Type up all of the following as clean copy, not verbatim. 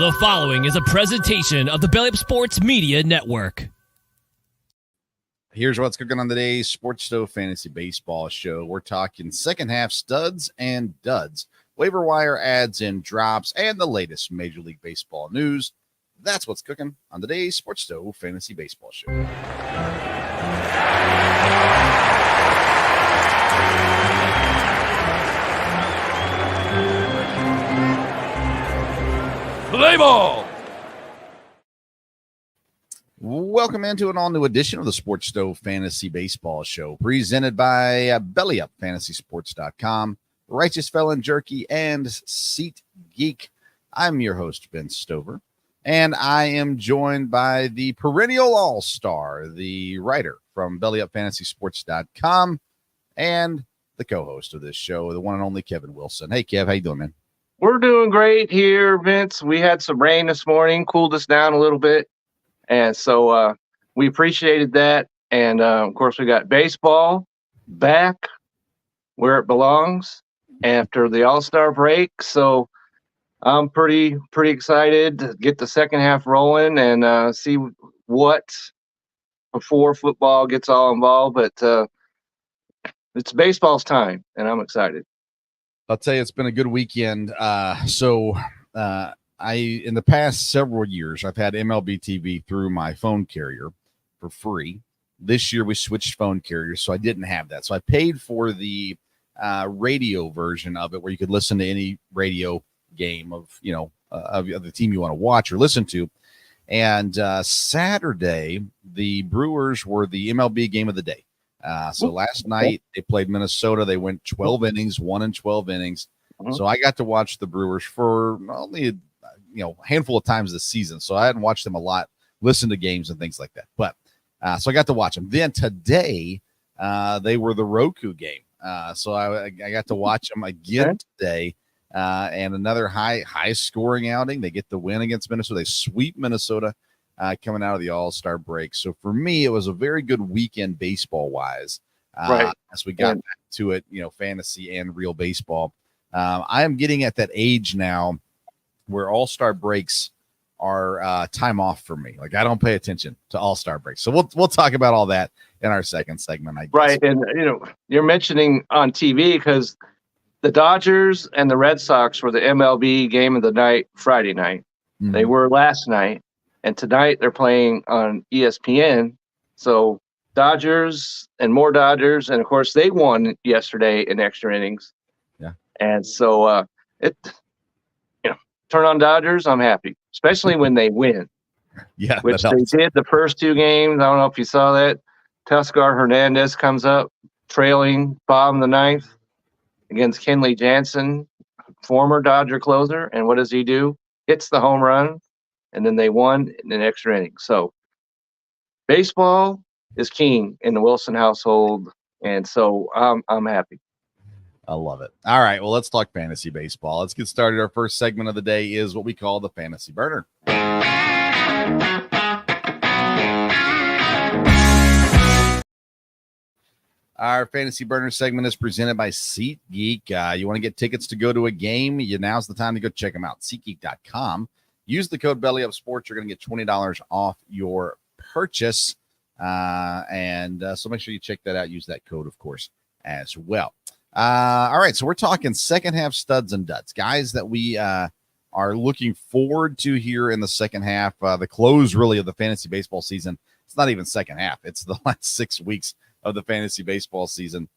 The following is a presentation of the Belly Up Sports Media Network. Here's what's cooking on today's Sports Stove Fantasy Baseball Show. We're talking second half studs and duds, waiver wire adds and drops, and the latest Major League Baseball news. That's what's cooking on today's Sports Stove Fantasy Baseball Show. Play ball! Welcome into an all-new edition of the Sports Stove Fantasy Baseball Show, presented by BellyUpFantasySports.com, Righteous Felon Jerky, and SeatGeek. I'm your host, Ben Stover, and I am joined by the perennial all-star, the writer from BellyUpFantasySports.com, and the co-host of this show, the one and only Kevin Wilson. Hey, Kev, how you doing, man? We're doing great here, Vince. We had some rain this morning, cooled us down a little bit. And so we appreciated that. And, of course, we got baseball back where it belongs after the All-Star break. So I'm pretty excited to get the second half rolling and see what before football gets all involved. But it's baseball's time, and I'm excited. I'll tell you, it's been a good weekend. In the past several years, I've had MLB TV through my phone carrier for free. This year we switched phone carriers, so I didn't have that. So I paid for the radio version of it, where you could listen to any radio game of the team you want to watch or listen to. And Saturday, the Brewers were the MLB game of the day. So last night they played Minnesota. They went 12 innings, 1 in 12 innings. So I got to watch the Brewers for only a handful of times this season. So I hadn't watched them a lot, listened to games and things like that. But so I got to watch them. Then today they were the Roku game. So I got to watch them again today. And another high scoring outing. They get the win against Minnesota. They sweep Minnesota. Coming out of the All-Star break. So for me, it was a very good weekend baseball-wise. Right. As we got back to it, fantasy and real baseball. I am getting at that age now where All-Star breaks are time off for me. Like, I don't pay attention to All-Star breaks. So we'll talk about all that in our second segment, I guess. Right, and you're mentioning on TV because the Dodgers and the Red Sox were the MLB game of the night Friday night. Mm-hmm. They were last night. And tonight they're playing on ESPN. So Dodgers and more Dodgers. And, of course, they won yesterday in extra innings. Yeah. And so turn on Dodgers, I'm happy, especially when they win. Yeah, which they did the first two games. I don't know if you saw that. Teoscar Hernandez comes up trailing bottom of the ninth against Kenley Jansen, former Dodger closer. And what does he do? Hits the home run. And then they won in an extra inning. So baseball is king in the Wilson household, and so I'm happy. I love it. All right, well, let's talk fantasy baseball. Let's get started. Our first segment of the day is what we call the Fantasy Burner. Our Fantasy Burner segment is presented by SeatGeek. You want to get tickets to go to a game? Now's the time to go check them out. SeatGeek.com. Use the code BellyUpSports. You're going to get $20 off your purchase. So make sure you check that out. Use that code, of course, as well. All right, so we're talking second half studs and duds, guys that we are looking forward to here in the second half, the close really of the fantasy baseball season. It's not even second half. It's the last 6 weeks of the fantasy baseball season,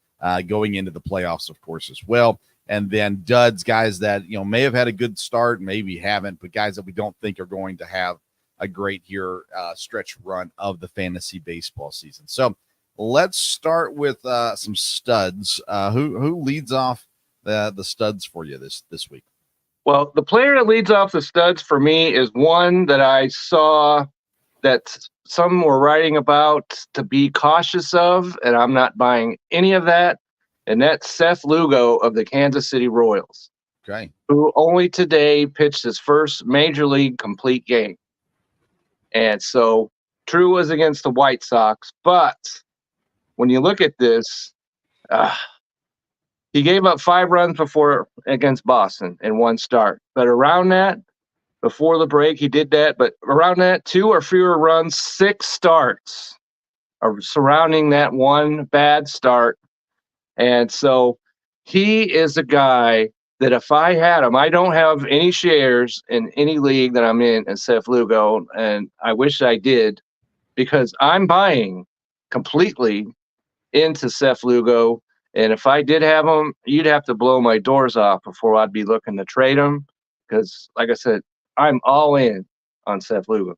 going into the playoffs, of course, as well. And then duds, guys that, may have had a good start, maybe haven't, but guys that we don't think are going to have a great stretch run of the fantasy baseball season. So let's start with some studs. Who leads off the studs for you this week? Well, the player that leads off the studs for me is one that I saw that some were writing about to be cautious of, and I'm not buying any of that. And that's Seth Lugo of the Kansas City Royals, okay, who only today pitched his first major league complete game. And so true was against the White Sox, but when you look at this, he gave up 5 runs before against Boston in one start. But around that, before the break. He did that, but around that 2 or fewer runs, 6 starts are surrounding that one bad start. And so he is a guy that if I had him, I don't have any shares in any league that I'm in Seth Lugo, and I wish I did because I'm buying completely into Seth Lugo. And if I did have him, you'd have to blow my doors off before I'd be looking to trade him. Because, like I said, I'm all in on Seth Lugo.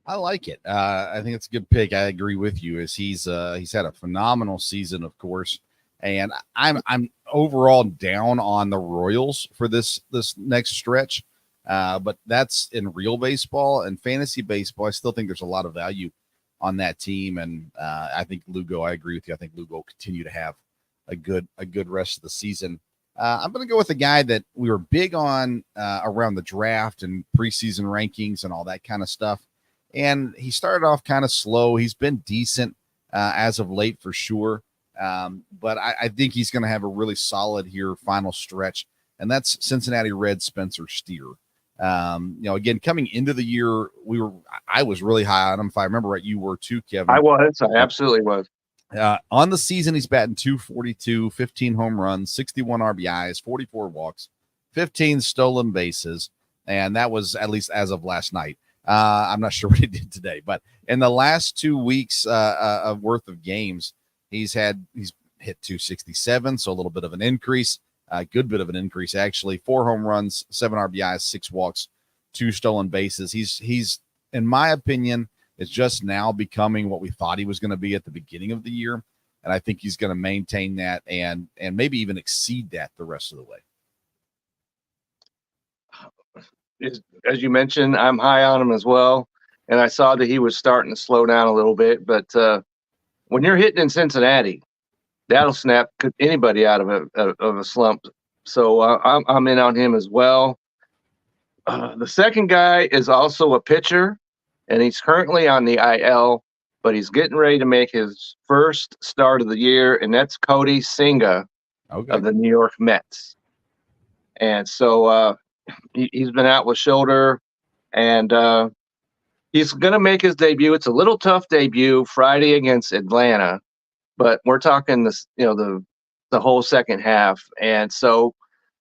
I like it. I think it's a good pick. I agree with you. As he's had a phenomenal season, of course, and I'm overall down on the Royals for this next stretch. But that's in real baseball and fantasy baseball. I still think there's a lot of value on that team, and I think Lugo. I agree with you. I think Lugo will continue to have a good rest of the season. I'm going to go with a guy that we were big on around the draft and preseason rankings and all that kind of stuff. And he started off kind of slow. He's been decent as of late for sure. But I think he's going to have a really solid final stretch. And that's Cincinnati Reds Spencer Steer. Again, coming into the year, I was really high on him. If I remember right, you were too, Kevin. I absolutely was. On the season, he's batting .242, 15 home runs, 61 RBIs, 44 walks, 15 stolen bases. And that was at least as of last night. I'm not sure what he did today, but in the last 2 weeks of worth of games, he's hit 267, so a little bit of an increase, a good bit of an increase actually. 4 home runs, 7 RBIs, 6 walks, 2 stolen bases. He's in my opinion is just now becoming what we thought he was going to be at the beginning of the year, and I think he's going to maintain that and maybe even exceed that the rest of the way. As you mentioned, I'm high on him as well, and I saw that he was starting to slow down a little bit. But when you're hitting in Cincinnati, that'll snap anybody out of a slump. So I'm in on him as well. The second guy is also a pitcher, and he's currently on the IL, but he's getting ready to make his first start of the year, and that's Cody Senga of the New York Mets. And so he's been out with shoulder, and he's going to make his debut. It's a little tough debut Friday against Atlanta, but we're talking the whole second half. And so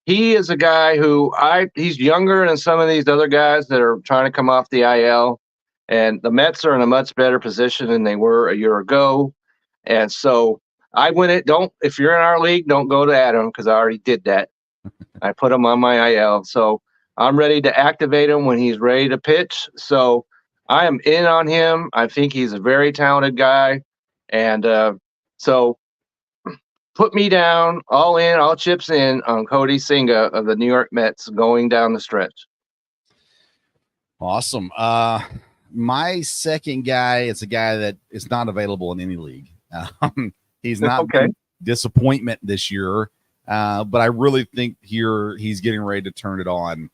he is a guy who he's younger than some of these other guys that are trying to come off the IL, and the Mets are in a much better position than they were a year ago. And so I win it. If you're in our league, don't go to Adam because I already did that. I put him on my IL. So I'm ready to activate him when he's ready to pitch. So I am in on him. I think he's a very talented guy. And so put me down, all chips in on Cody Senga of the New York Mets going down the stretch. Awesome. My second guy is a guy that is not available in any league. He's not okay. Disappointment this year, but I really think here he's getting ready to turn it on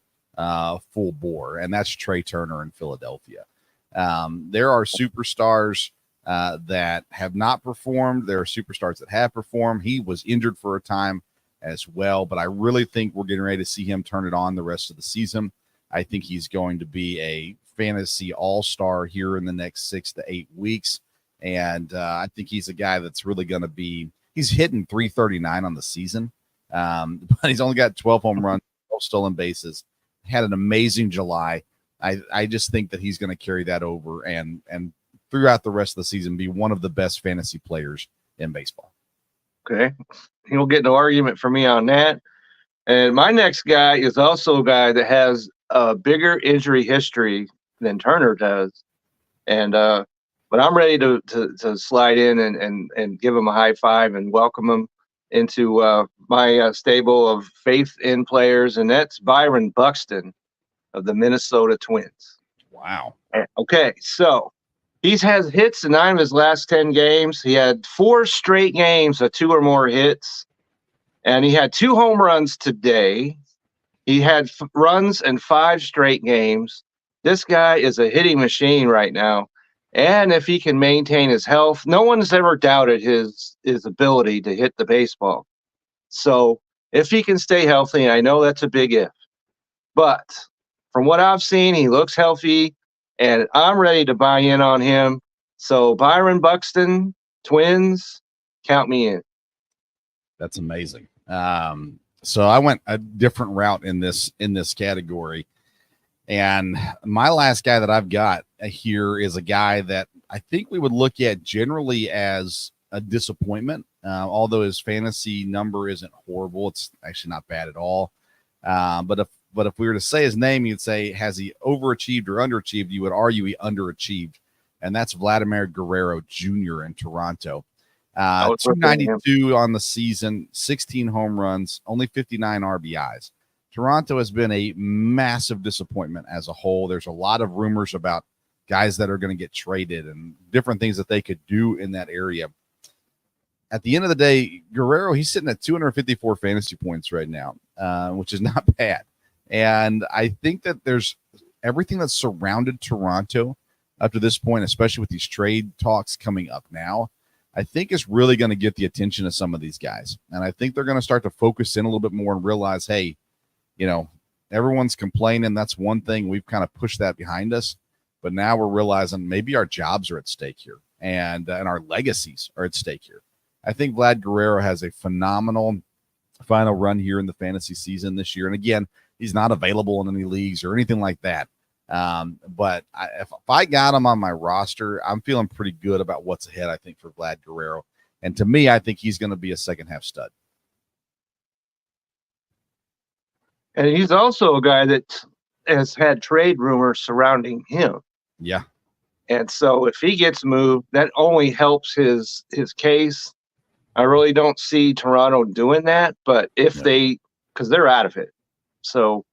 full bore, and that's Trey Turner in Philadelphia. There are superstars that have not performed. There are superstars that have performed. He was injured for a time as well, but I really think we're getting ready to see him turn it on the rest of the season. I think he's going to be a fantasy all-star here in the next 6 to 8 weeks. And I think he's a guy that's really going to be – he's hitting .339 on the season, but he's only got 12 home runs, 12 stolen bases, had an amazing July. I just think that he's going to carry that over and throughout the rest of the season be one of the best fantasy players in baseball. Okay. He'll get no argument for me on that. And my next guy is also a guy that has a bigger injury history than Turner does. And but I'm ready to slide in and give him a high five and welcome him into my stable of faith in players, and that's Byron Buxton of the Minnesota Twins. Wow. Okay, so he has hits in 9 of his last 10 games. He had 4 straight games of 2 or more hits, and he had 2 home runs today. He had runs in 5 straight games. This guy is a hitting machine right now. And if he can maintain his health, no one's ever doubted his ability to hit the baseball. So if he can stay healthy, and I know that's a big if, but from what I've seen, he looks healthy, and I'm ready to buy in on him. So Byron Buxton, Twins, count me in. That's amazing. So I went a different route in this category, and my last guy that I've got here is a guy that I think we would look at generally as a disappointment. Although his fantasy number isn't horrible, it's actually not bad at all. But if we were to say his name, you'd say, has he overachieved or underachieved? You would argue he underachieved, and that's Vladimir Guerrero Jr. in Toronto. 292 on the season, 16 home runs, only 59 RBIs. Toronto has been a massive disappointment as a whole. There's a lot of rumors about guys that are going to get traded and different things that they could do in that area. At the end of the day, Guerrero, he's sitting at 254 fantasy points right now, which is not bad. And I think that there's everything that's surrounded Toronto up to this point, especially with these trade talks coming up now, I think is really going to get the attention of some of these guys. And I think they're going to start to focus in a little bit more and realize, hey, everyone's complaining. That's one thing. We've kind of pushed that behind us. But now we're realizing maybe our jobs are at stake here and our legacies are at stake here. I think Vlad Guerrero has a phenomenal final run here in the fantasy season this year. And again, he's not available in any leagues or anything like that. But if I got him on my roster, I'm feeling pretty good about what's ahead, I think, for Vlad Guerrero. And to me, I think he's going to be a second half stud. And he's also a guy that has had trade rumors surrounding him. Yeah. And so if he gets moved, that only helps his case. I really don't see Toronto doing that, but if because they're out of it. So,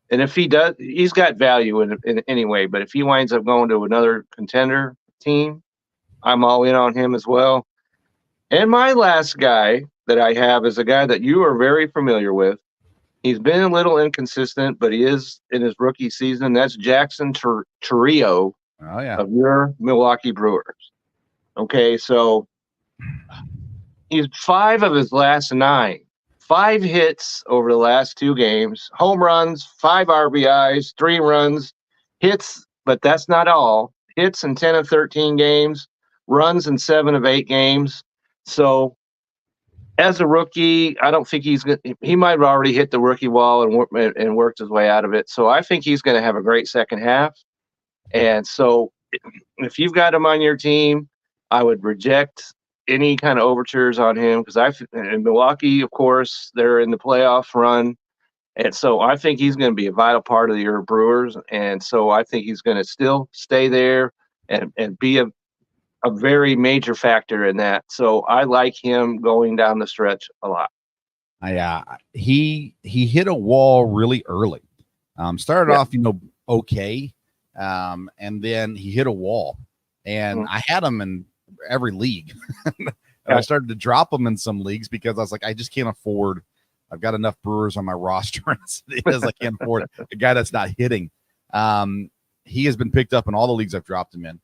and if he does, he's got value in anyway, but if he winds up going to another contender team, I'm all in on him as well. And my last guy that I have is a guy that you are very familiar with. He's been a little inconsistent, but he is in his rookie season. That's Jackson Chourio of your Milwaukee Brewers. Okay, so he's 5 of his last 9. 5 hits over the last 2 games. Home runs, 5 RBIs, 3 runs. Hits, but that's not all. Hits in 10 of 13 games. Runs in 7 of 8 games. So as a rookie, I don't think he might have already hit the rookie wall and worked his way out of it. So I think he's going to have a great second half. And so if you've got him on your team, I would reject any kind of overtures on him because in Milwaukee, of course, they're in the playoff run. And so I think he's going to be a vital part of your Brewers. And so I think he's going to still stay there and be a very major factor in that. So I like him going down the stretch a lot. He hit a wall really early. Started off, okay. And then he hit a wall. And I had him in every league. I started to drop him in some leagues because I was like, I just can't afford. I've got enough Brewers on my roster as it is. I can't afford a guy that's not hitting. He has been picked up in all the leagues I've dropped him in.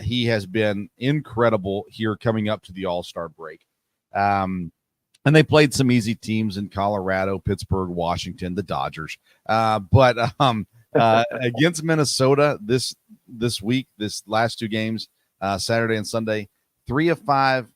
He has been incredible here coming up to the All-Star break. And they played some easy teams in Colorado, Pittsburgh, Washington, the Dodgers. But against Minnesota this week, this last 2 games, Saturday and Sunday, 3 of 5,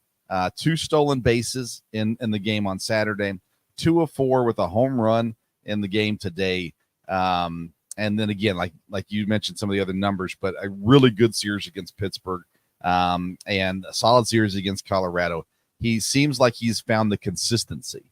2 stolen bases in the game on Saturday, 2 of 4 with a home run in the game today. And then again, like you mentioned some of the other numbers, but a really good series against Pittsburgh and a solid series against Colorado. He seems like he's found the consistency.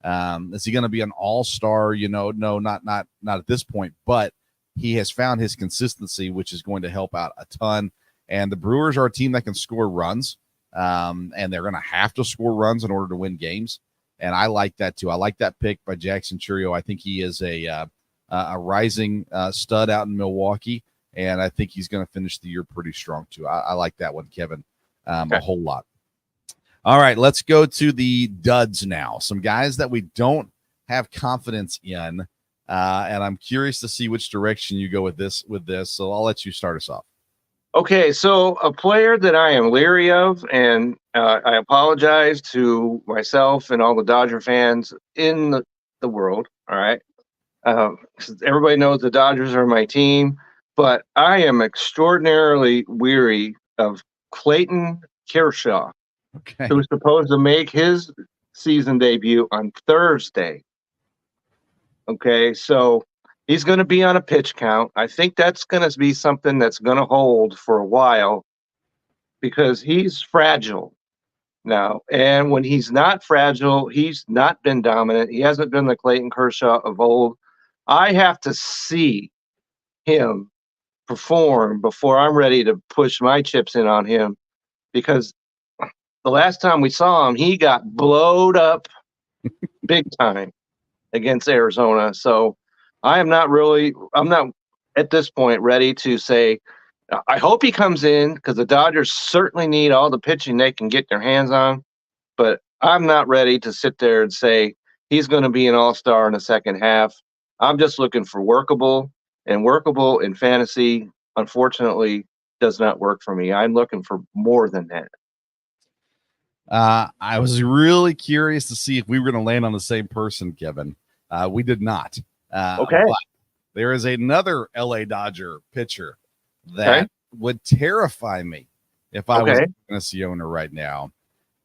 Is he going to be an all-star? No, not at this point, but he has found his consistency, which is going to help out a ton. And the Brewers are a team that can score runs, and they're going to have to score runs in order to win games. And I like that too. I like that pick by Jackson Chourio. I think he is a rising stud out in Milwaukee, and I think he's going to finish the year pretty strong too. I like that one, Kevin, a whole lot. All right, let's go to the duds now. Some guys that we don't have confidence in, and I'm curious to see which direction you go with this. So I'll let you start us off. Okay, so a player that I am leery of, and I apologize to myself and all the Dodger fans in the world, all right? Everybody knows the Dodgers are my team, but I am extraordinarily weary of Clayton Kershaw, Okay. who's supposed to make his season debut on Thursday. Okay, so he's going to be on a pitch count. I think that's going to be something that's going to hold for a while because he's fragile now. And when he's not fragile, he's not been dominant. He hasn't been the Clayton Kershaw of old. I have to see him perform before I'm ready to push my chips in on him because the last time we saw him, he got blowed up big time against Arizona. So I'm not at this point ready to say, I hope he comes in because the Dodgers certainly need all the pitching they can get their hands on. But I'm not ready to sit there and say he's going to be an all-star in the second half. I'm just looking for workable, and workable in fantasy, unfortunately, does not work for me. I'm looking for more than that. I was really curious to see if we were going to land on the same person, Kevin. We did not. Okay. But there is another LA Dodger pitcher that would terrify me if I was a fantasy owner right now.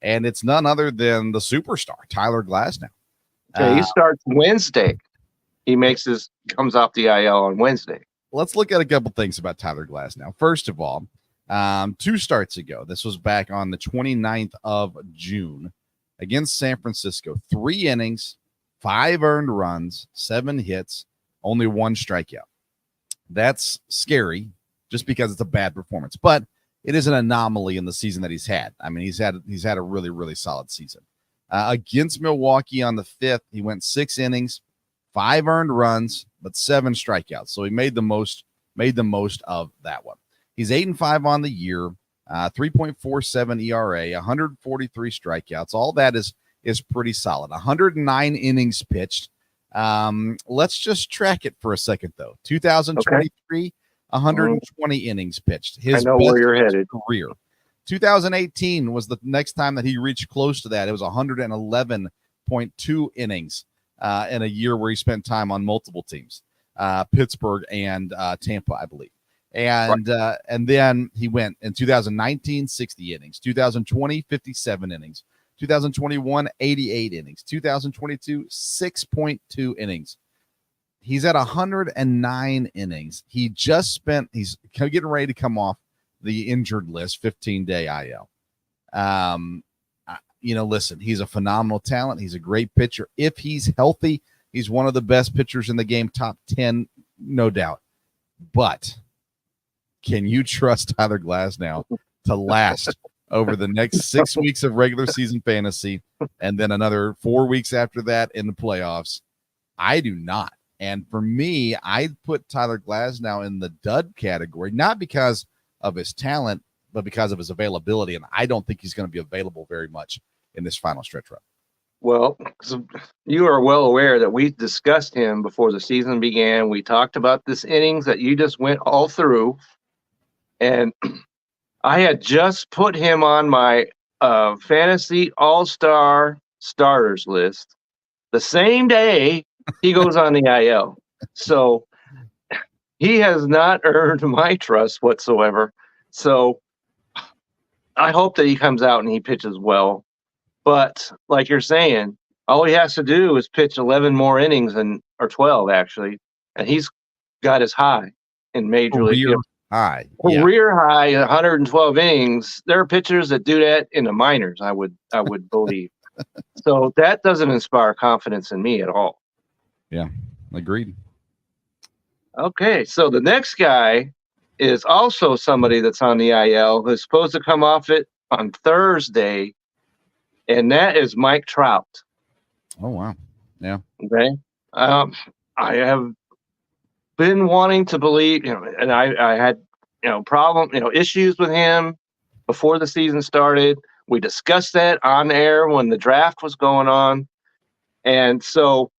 And it's none other than the superstar, Tyler Glasnow. Okay, he starts Wednesday. He comes off the IL on Wednesday. Let's look at a couple things about Tyler Glasnow. First of all, 2 starts ago, this was back on the 29th of June against San Francisco. 3 innings, 5 earned runs, 7 hits, only 1 strikeout. That's scary just because it's a bad performance, but it is an anomaly in the season that he's had. I mean, he's had a really, really solid season. Against Milwaukee on the 5th, he went 6 innings, 5 earned runs, but 7 strikeouts. So he made the most of that one. He's 8-5 on the year, 3.47 ERA, 143 strikeouts. All that is pretty solid. 109 innings pitched. Let's just track it for a second, though. 2023, 120 innings pitched. I know where you're headed. Career. 2018 was the next time that he reached close to that. It was 111.2 innings in a year where he spent time on multiple teams, Pittsburgh and Tampa, I believe. And then he went in 2019, 60 innings, 2020, 57 innings, 2021, 88 innings, 2022, 6.2 innings. He's at 109 innings. He's getting ready to come off the injured list, 15-day IL. Listen, he's a phenomenal talent. He's a great pitcher. If he's healthy, he's one of the best pitchers in the game, top 10, no doubt. But can you trust Tyler Glasnow to last over the next 6 weeks of regular season fantasy and then another 4 weeks after that in the playoffs? I do not. And for me, I put Tyler Glasnow in the dud category, not because of his talent, but because of his availability. And I don't think he's going to be available very much in this final stretch run. Well, you are well aware that we discussed him before the season began. We talked about this innings that you just went all through. And I had just put him on my fantasy all-star starters list the same day he goes on the IL. So he has not earned my trust whatsoever. So I hope that he comes out and he pitches well. But like you're saying, all he has to do is pitch 11 more innings or 12 actually, and he's got his high in major league. High. Career high, 112 innings. There are pitchers that do that in the minors, I would believe. So that doesn't inspire confidence in me at all. Yeah, agreed. Okay, so the next guy is also somebody that's on the IL who's supposed to come off it on Thursday, and that is Mike Trout. Oh, wow. Yeah. Okay. I have been wanting to believe, and I had, issues with him before the season started. We discussed that on air when the draft was going on. And so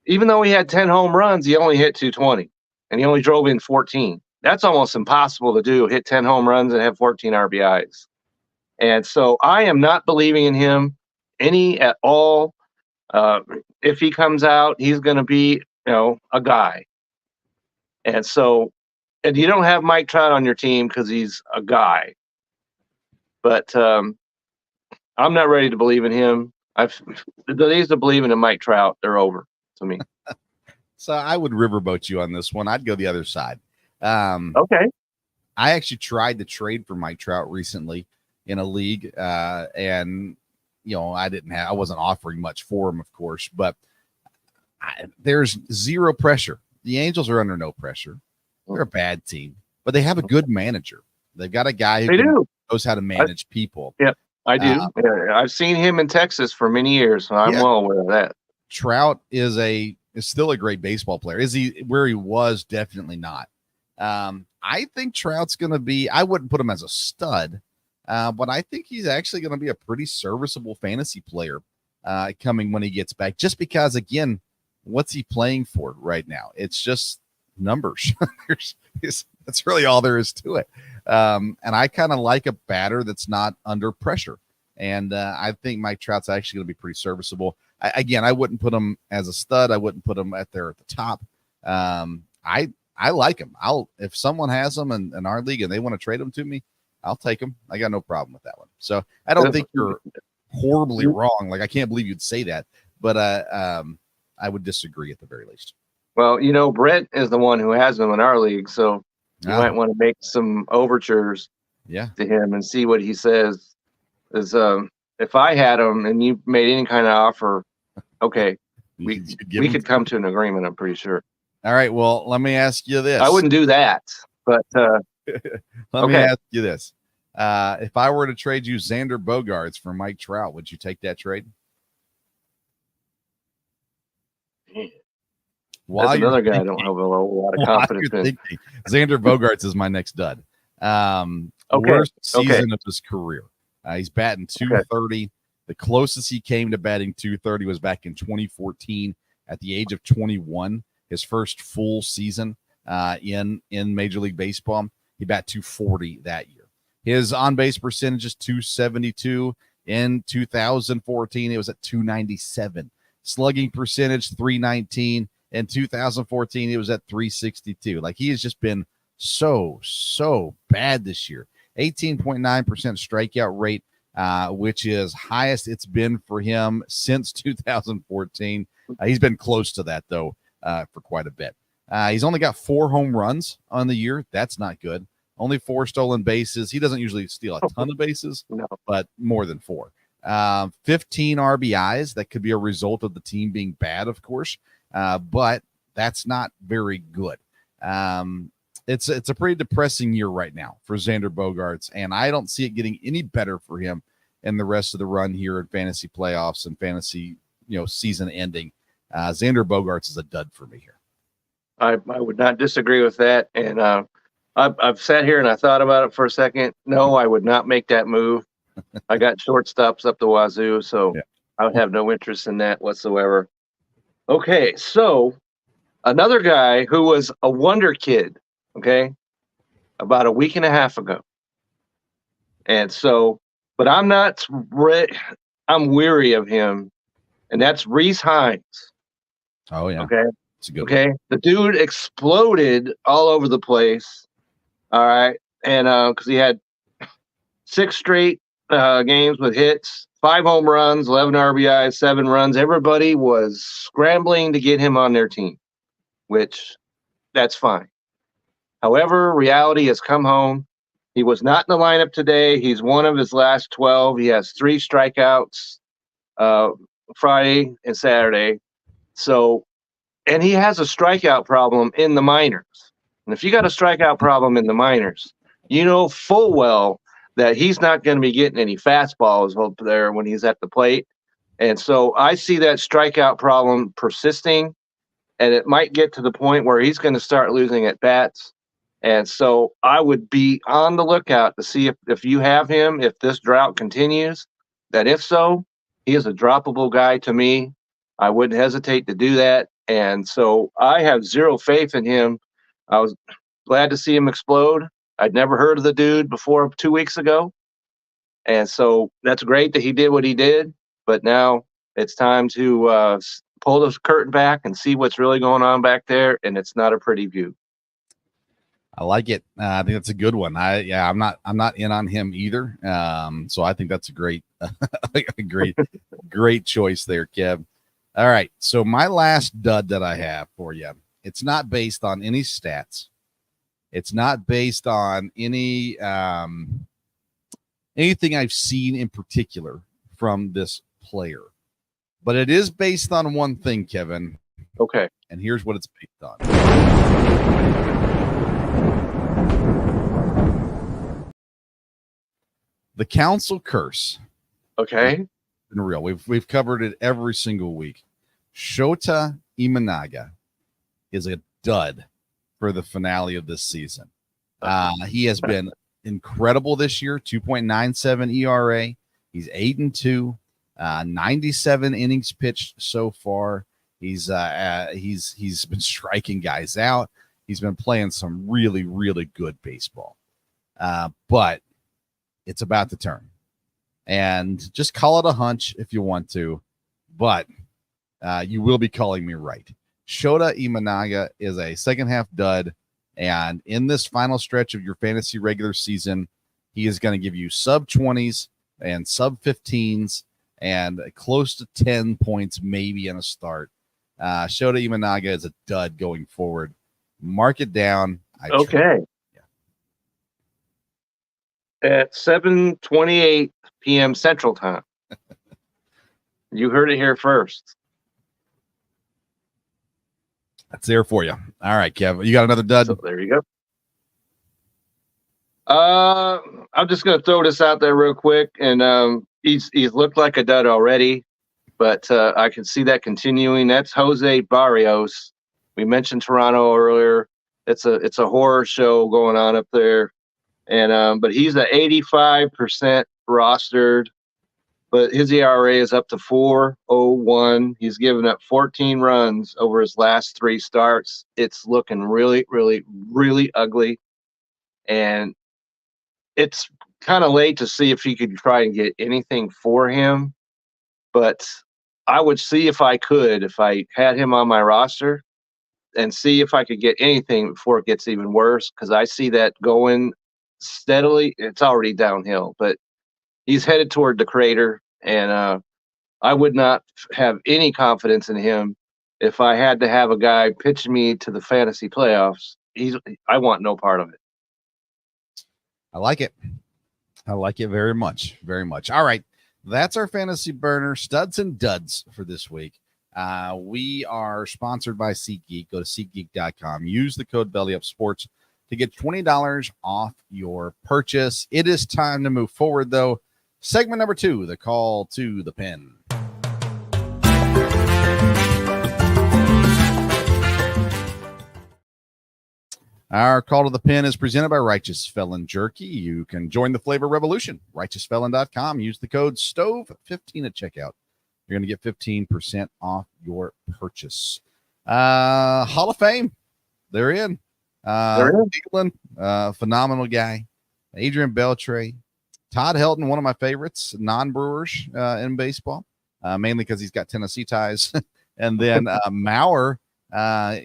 even though he had 10 home runs, he only hit 220 and he only drove in 14. That's almost impossible to do, hit 10 home runs and have 14 RBIs. And so I am not believing in him any at all. If he comes out, he's going to be, a guy. And so, and you don't have Mike Trout on your team because he's a guy. But I'm not ready to believe in him. The days of believing in Mike Trout, they're over to me. So I would riverboat you on this one. I'd go the other side. Okay. I actually tried to trade for Mike Trout recently in a league, and I wasn't offering much for him, of course, but there's zero pressure. The Angels are under no pressure. They're a bad team, but they have a good manager. They've got a guy who knows how to manage people. Yep, I do. I've seen him in Texas for many years, so I'm well aware of that. Trout is still a great baseball player. Is he where he was? Definitely not. I think Trout's going to be, I wouldn't put him as a stud, but I think he's actually going to be a pretty serviceable fantasy player coming when he gets back, just because, again, what's he playing for right now? It's just numbers. That's really all there is to it. And I kind of like a batter that's not under pressure. And I think Mike Trout's actually going to be pretty serviceable. I wouldn't put him as a stud. I wouldn't put him at the top. I like him. If someone has him in our league and they want to trade him to me, I'll take him. I got no problem with that one. So I don't think you're horribly wrong. Like, I can't believe you'd say that, but I would disagree at the very least. Well, Brett is the one who has him in our league, so you might want to make some overtures to him and see what he says. If I had him and you made any kind of offer, okay, we could come to an agreement, I'm pretty sure. All right, well, let me ask you this. I wouldn't do that, but let me ask you this. If I were to trade you Xander Bogaerts for Mike Trout, would you take that trade? That's another guy I don't have a lot of confidence in. Xander Bogaerts is my next dud. Worst season of his career. He's batting 230. The closest he came to batting 230 was back in 2014 at the age of 21. His first full season in Major League Baseball. He bat 240 that year. His on-base percentage is 272. In 2014, it was at 297. Slugging percentage, 319. In 2014, it was at 362. Like, he has just been so bad this year. 18.9% strikeout rate, which is highest it's been for him since 2014. He's been close to that, though, for quite a bit. He's only got 4 home runs on the year. That's not good. Only 4 stolen bases. He doesn't usually steal a ton of bases, but more than 4. 15 RBIs. That could be a result of the team being bad, of course, but that's not very good. It's a pretty depressing year right now for Xander Bogaerts, and I don't see it getting any better for him in the rest of the run here at fantasy playoffs and fantasy, season ending. Xander Bogaerts is a dud for me here. I would not disagree with that. And I've sat here and I thought about it for a second. No, I would not make that move. I got shortstops up the wazoo, so I would have no interest in that whatsoever. Okay, so another guy who was a wonder kid, about a week and a half ago. And so, but I'm not I'm weary of him, and that's Rhys Hines. Oh, yeah. Okay. It's a good one. The dude exploded all over the place. All right. And because he had 6 straight games with hits, 5 home runs, 11 RBIs, 7 runs. Everybody was scrambling to get him on their team, which that's fine. However, reality has come home. He was not in the lineup today. He's one of his last 12. He has 3 strikeouts Friday and Saturday. So, and he has a strikeout problem in the minors. And if you got a strikeout problem in the minors, you know full well that he's not going to be getting any fastballs up there when he's at the plate. And so I see that strikeout problem persisting, and it might get to the point where he's going to start losing at bats. And so I would be on the lookout to see if you have him, if this drought continues, that if so, he is a droppable guy to me. I wouldn't hesitate to do that. And so I have zero faith in him. I was glad to see him explode. I'd never heard of the dude before 2 weeks ago. And so that's great that he did what he did. But now it's time to pull the curtain back and see what's really going on back there, and it's not a pretty view. I like it. I think that's a good one. I'm not in on him either. So I think that's a great, great choice there, Kev. All right. So my last dud that I have for you, it's not based on any stats. It's not based on any anything I've seen in particular from this player, but it is based on one thing, Kevin. Okay. And here's what it's based on. The council curse. Okay. Been real. We've covered it every single week. Shota Imanaga is a dud for the finale of this season. He has been incredible this year. 2.97 ERA. He's 8-2. 97 innings pitched so far. He's been striking guys out. He's been playing some really, really good baseball. But it's about to turn. And just call it a hunch if you want to, but you will be calling me right. Shota Imanaga is a second half dud, and in this final stretch of your fantasy regular season, he is going to give you sub 20s and sub 15s and close to 10 points maybe in a start. Shota Imanaga is a dud going forward. Mark it down. Okay. At 7:28 p.m. Central Time. You heard it here first. That's there for you. All right, Kev. You got another dud? So there you go. I'm just going to throw this out there real quick, and he's looked like a dud already, but I can see that continuing. That's Jose Barrios. We mentioned Toronto earlier. It's a horror show going on up there. And but he's at 85% rostered, but his ERA is up to 4.01. He's given up 14 runs over his last 3 starts. It's looking really, really, really ugly, and it's kind of late to see if he could try and get anything for him. But I would see if I had him on my roster, and see if I could get anything before it gets even worse, because I see that going steadily. It's already downhill, but he's headed toward the crater, and I would not have any confidence in him if I had to have a guy pitch me to the fantasy playoffs. I want no part of it. I like it. I like it very much. Very much. All right. That's our fantasy burner studs and duds for this week. We are sponsored by SeatGeek. Go to SeatGeek.com. Use the code BellyUpSports to get $20 off your purchase. It is time to move forward, though. Segment number 2, the call to the pen. Our call to the pen is presented by Righteous Felon Jerky. You can join the flavor revolution. RighteousFelon.com. Use the code STOVE15 at checkout. You're going to get 15% off your purchase. Hall of Fame. They're in. England, phenomenal guy. Adrian Beltre. Todd Helton, one of my favorites, non-Brewers in baseball, mainly because he's got Tennessee ties. And then Mauer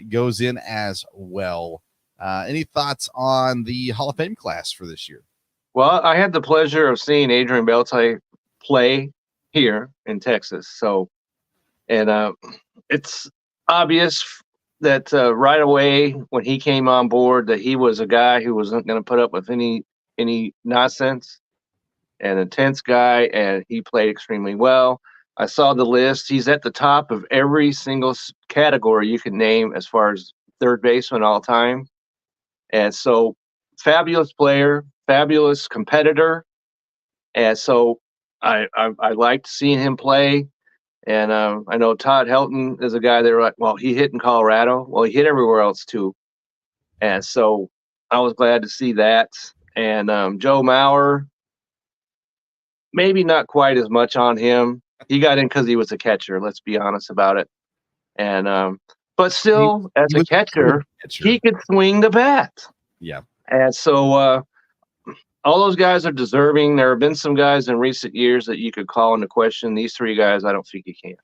goes in as well. Any thoughts on the Hall of Fame class for this year? Well, I had the pleasure of seeing Adrian Beltre play here in Texas. So, and it's obvious that right away when he came on board that he was a guy who wasn't going to put up with any nonsense, an intense guy, and he played extremely well. I saw the list. He's at the top of every single category you can name as far as third baseman all time. And so fabulous player, fabulous competitor. And so I liked seeing him play. And I know Todd Helton is a guy that were like, well, he hit in Colorado. Well, he hit everywhere else too. And so I was glad to see that. And Joe Mauer, maybe not quite as much on him. He got in because he was a catcher. Let's be honest about it. And but still, as a catcher, he could swing the bat. Yeah. And so all those guys are deserving. There have been some guys in recent years that you could call into question. These 3 guys, I don't think you can.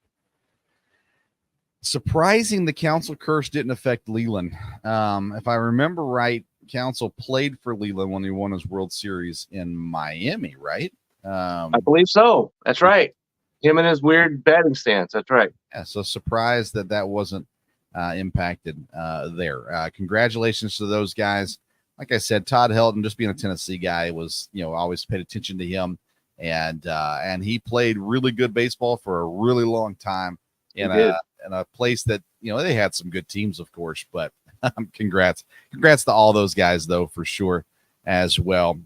Surprising the Council curse didn't affect Leland. If I remember right, Council played for Leland when he won his World Series in Miami, right? I believe so. That's right. Him and his weird batting stance. That's right. Yeah, so surprised that wasn't impacted there. Congratulations to those guys. Like I said, Todd Helton, just being a Tennessee guy, was always paid attention to him, and he played really good baseball for a really long time in a place that they had some good teams, of course. But congrats to all those guys, though, for sure as well.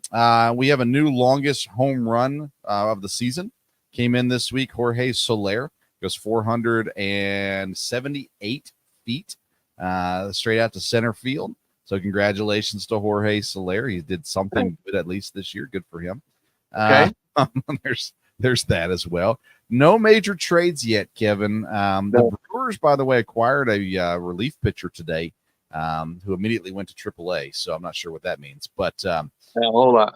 We have a new longest home run of the season. Came in this week. Jorge Soler goes 478 feet straight out to center field. So congratulations to Jorge Soler. He did something good at least this year. Good for him. Okay. There's that as well. No major trades yet, Kevin. The Brewers, by the way, acquired a relief pitcher today who immediately went to AAA. So I'm not sure what that means, but hold on.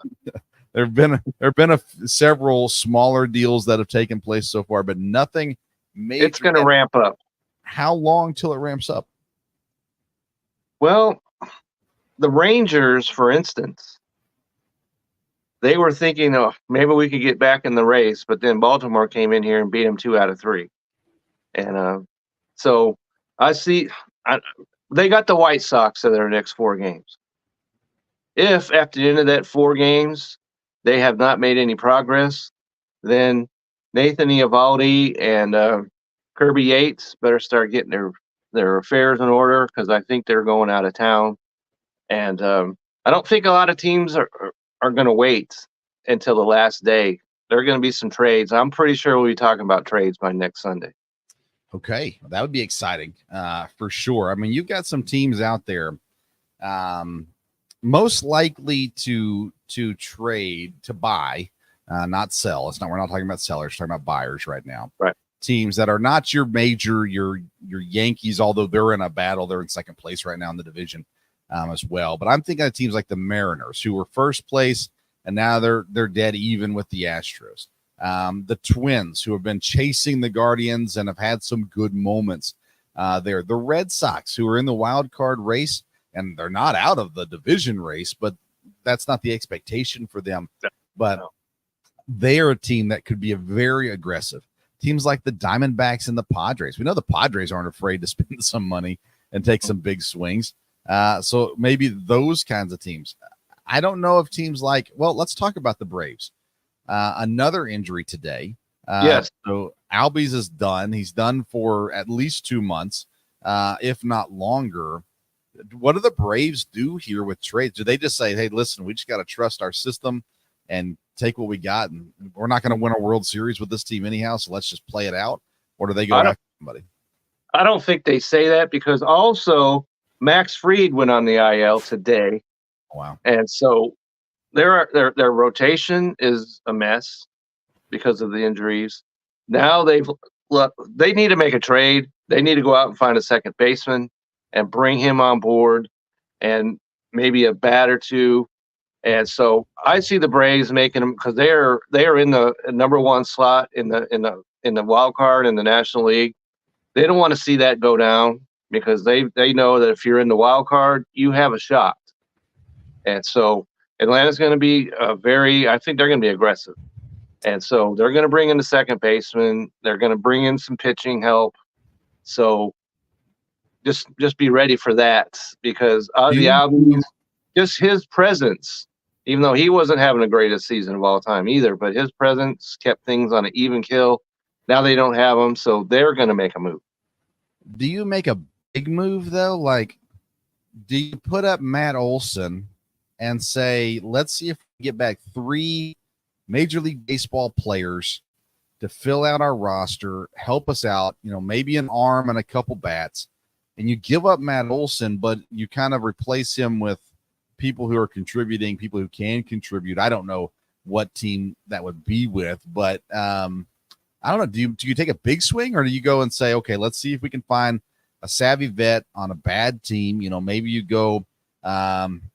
There have been several smaller deals that have taken place so far, but nothing major. It's going to ramp up. How long till it ramps up? Well, the Rangers, for instance, they were thinking, oh, maybe we could get back in the race, but then Baltimore came in here and beat them 2 out of 3. And so I see they got the White Sox in their next 4 games. If after the end of that 4 games, they have not made any progress, then Nathan Eovaldi and Kirby Yates better start getting their affairs in order, because I think they're going out of town. And I don't think a lot of teams are going to wait until the last day. There are going to be some trades. I'm pretty sure we'll be talking about trades by next Sunday. Okay, that would be exciting for sure. I mean, you've got some teams out there most likely to trade, to buy, not sell. We're not talking about sellers, we're talking about buyers right now. Right. Teams that are not your major, your Yankees, although they're in a battle. They're in second place right now in the division as well. But I'm thinking of teams like the Mariners, who were first place, and now they're dead even with the Astros. The Twins, who have been chasing the Guardians and have had some good moments there. The Red Sox, who are in the wild card race, and they're not out of the division race, but that's not the expectation for them. But they are a team that could be a very aggressive. Teams like the Diamondbacks and the Padres. We know the Padres aren't afraid to spend some money and take some big swings. So maybe those kinds of teams. I don't know if teams like, well, let's talk about the Braves. Another injury today. Yes. So Albies is done. He's done for at least 2 months, if not longer. What do the Braves do here with trades? Do they just say, hey, listen, we just got to trust our system and take what we got, and we're not going to win a World Series with this team anyhow, so let's just play it out? Or do they go after somebody? I don't think they say that, because also Max Fried went on the IL today. Wow. And so their rotation is a mess because of the injuries. Now they need to make a trade. They need to go out and find a second baseman and bring him on board, and maybe a bat or two. And so I see the Braves making them, because they are in the number 1 slot in the wild card in the National League. They don't want to see that go down, because they know that if you're in the wild card, you have a shot. And so Atlanta's going to be I think they're going to be aggressive. And so they're going to bring in the second baseman. They're going to bring in some pitching help. So just be ready for that, because Ozzie Albies, just his presence, even though he wasn't having the greatest season of all time either, but his presence kept things on an even kill. Now they don't have him, so they're going to make a move. Do you make a big move, though? Like, do you put up Matt Olson and say, let's see if we get back 3 Major League Baseball players to fill out our roster, help us out, maybe an arm and a couple bats, and you give up Matt Olson, but you kind of replace him with people who are contributing, people who can contribute. I don't know what team that would be with, but I don't know. Do you take a big swing, or do you go and say, okay, let's see if we can find a savvy vet on a bad team? Maybe you go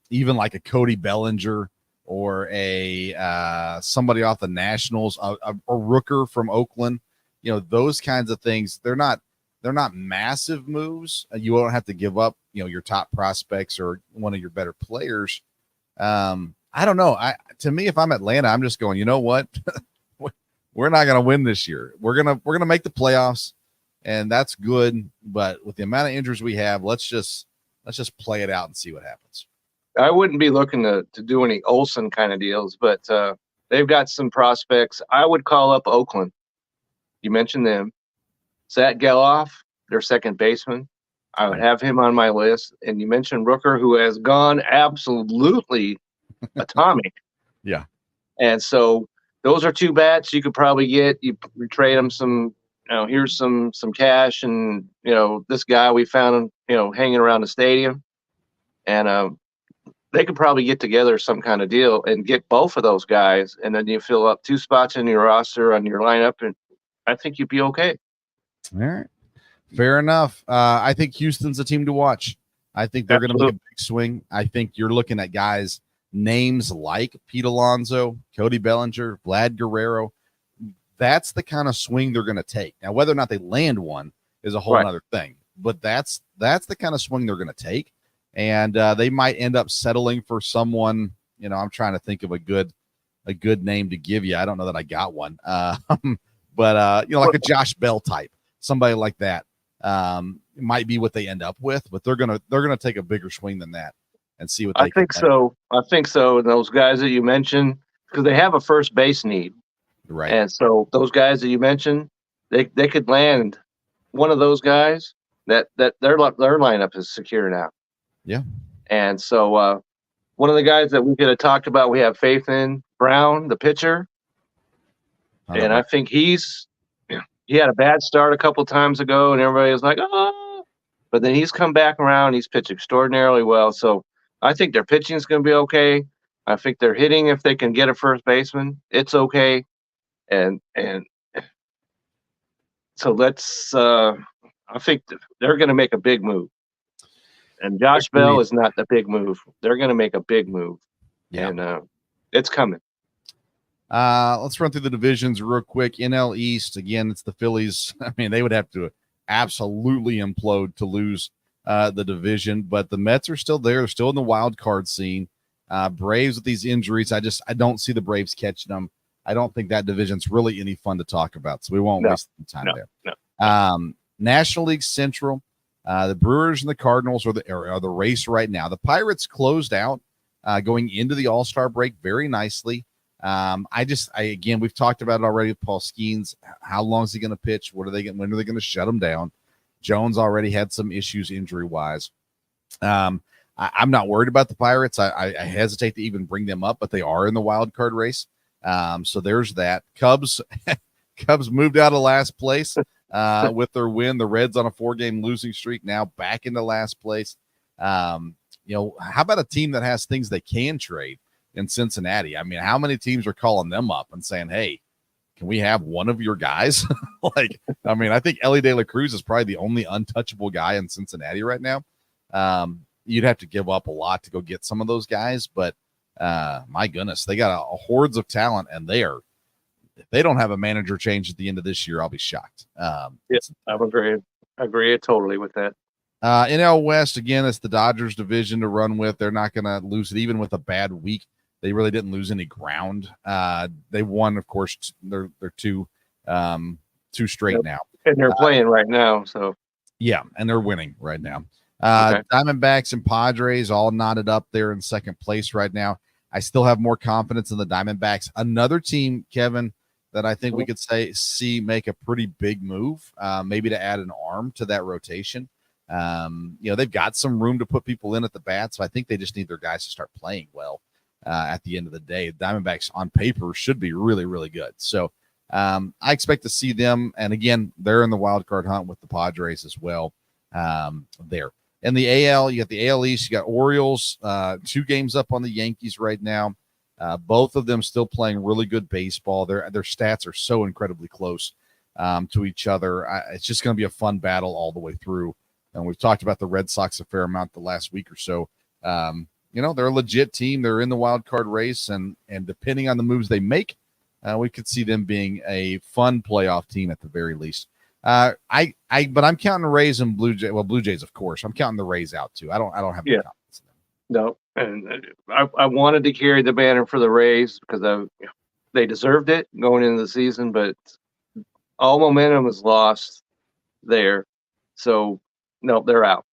even like a Cody Bellinger or a somebody off the Nationals, a Rooker from Oakland. Those kinds of things. They're not they're not massive moves. You won't have to give up, your top prospects or one of your better players. I don't know. To me, if I'm Atlanta, I'm just going, you know what? We're not going to win this year. We're going to make the playoffs, and that's good. But with the amount of injuries we have, let's just play it out and see what happens. I wouldn't be looking to do any Olsen kind of deals, but they've got some prospects. I would call up Oakland. You mentioned them. Zach Geloff, their second baseman. I would have him on my list. And you mentioned Rooker, who has gone absolutely atomic. Yeah. And so those are two bats you could probably get. You trade them some, here's some cash, and this guy we found, hanging around the stadium, and they could probably get together some kind of deal and get both of those guys, and then you fill up 2 spots in your roster on your lineup, and I think you'd be okay. All right. Fair enough. I think Houston's a team to watch. I think they're going to make a big swing. I think you're looking at guys, names like Pete Alonso, Cody Bellinger, Vlad Guerrero. That's the kind of swing they're going to take. Now, whether or not they land one is a whole other thing, but that's the kind of swing they're going to take. And they might end up settling for someone, I'm trying to think of a good name to give you. I don't know that I got one. But like a Josh Bell type, somebody like that might be what they end up with, but they're going to take a bigger swing than that and see what they think so. I think so. And those guys that you mentioned, because they have a first base need. Right. And so those guys that you mentioned, they could land one of those guys that their lineup is secure now. Yeah. And so one of the guys that we could have talked about, we have faith in, Brown, the pitcher. And I think he had a bad start a couple times ago, and everybody was like, oh. But then he's come back around. He's pitched extraordinarily well. So I think their pitching is going to be okay. I think their hitting, if they can get a first baseman, it's okay. And so I think they're going to make a big move. And Josh Bell is not the big move. They're going to make a big move. Yeah. And it's coming. Let's run through the divisions real quick. NL East, again, it's the Phillies. I mean, they would have to absolutely implode to lose the division, but the Mets are still there. They're still in the wild card scene. Braves with these injuries, I don't see the Braves catching them. I don't think that division's really any fun to talk about, so we won't waste time there. No. National League Central, the Brewers and the Cardinals are the race right now. The Pirates closed out going into the All-Star break very nicely. Again, we've talked about it already with Paul Skeens. How long is he going to pitch? When are they going to shut him down? Jones already had some issues injury-wise. I'm not worried about the Pirates. I hesitate to even bring them up, but they are in the wild card race. So there's that. Cubs moved out of last place with their win. The Reds on a 4-game losing streak, now back into last place. How about a team that has things they can trade in Cincinnati? I mean, how many teams are calling them up and saying, hey, can we have one of your guys? I think Ellie De La Cruz is probably the only untouchable guy in Cincinnati right now. You'd have to give up a lot to go get some of those guys, but my goodness, they got a hordes of talent, and if they don't have a manager change at the end of this year, I'll be shocked. Yes, I agree totally with that. NL West, again, it's the Dodgers division to run with. They're not going to lose it, even with a bad week. They really didn't lose any ground. They won, of course. They're two straight now, and they're playing right now. So yeah, and they're winning right now. Okay. Diamondbacks and Padres all knotted up there in second place right now. I still have more confidence in the Diamondbacks. Another team, Kevin, that I think we could see make a pretty big move, maybe to add an arm to that rotation. They've got some room to put people in at the bat, so I think they just need their guys to start playing well. At the end of the day, Diamondbacks on paper should be really, really good. So I expect to see them. And again, they're in the wild card hunt with the Padres as well. There. In the AL, you got the AL East, you got Orioles, 2 games up on the Yankees right now. Both of them still playing really good baseball. Their stats are so incredibly close to each other. It's just going to be a fun battle all the way through. And we've talked about the Red Sox a fair amount the last week or so. They're a legit team. They're in the wild card race, and depending on the moves they make, we could see them being a fun playoff team at the very least. But I'm counting the Rays and Blue Jays. Well, Blue Jays, of course. I'm counting the Rays out too. I don't have any confidence in them. No, and I wanted to carry the banner for the Rays because they deserved it going into the season, but all momentum was lost there. So, no, they're out.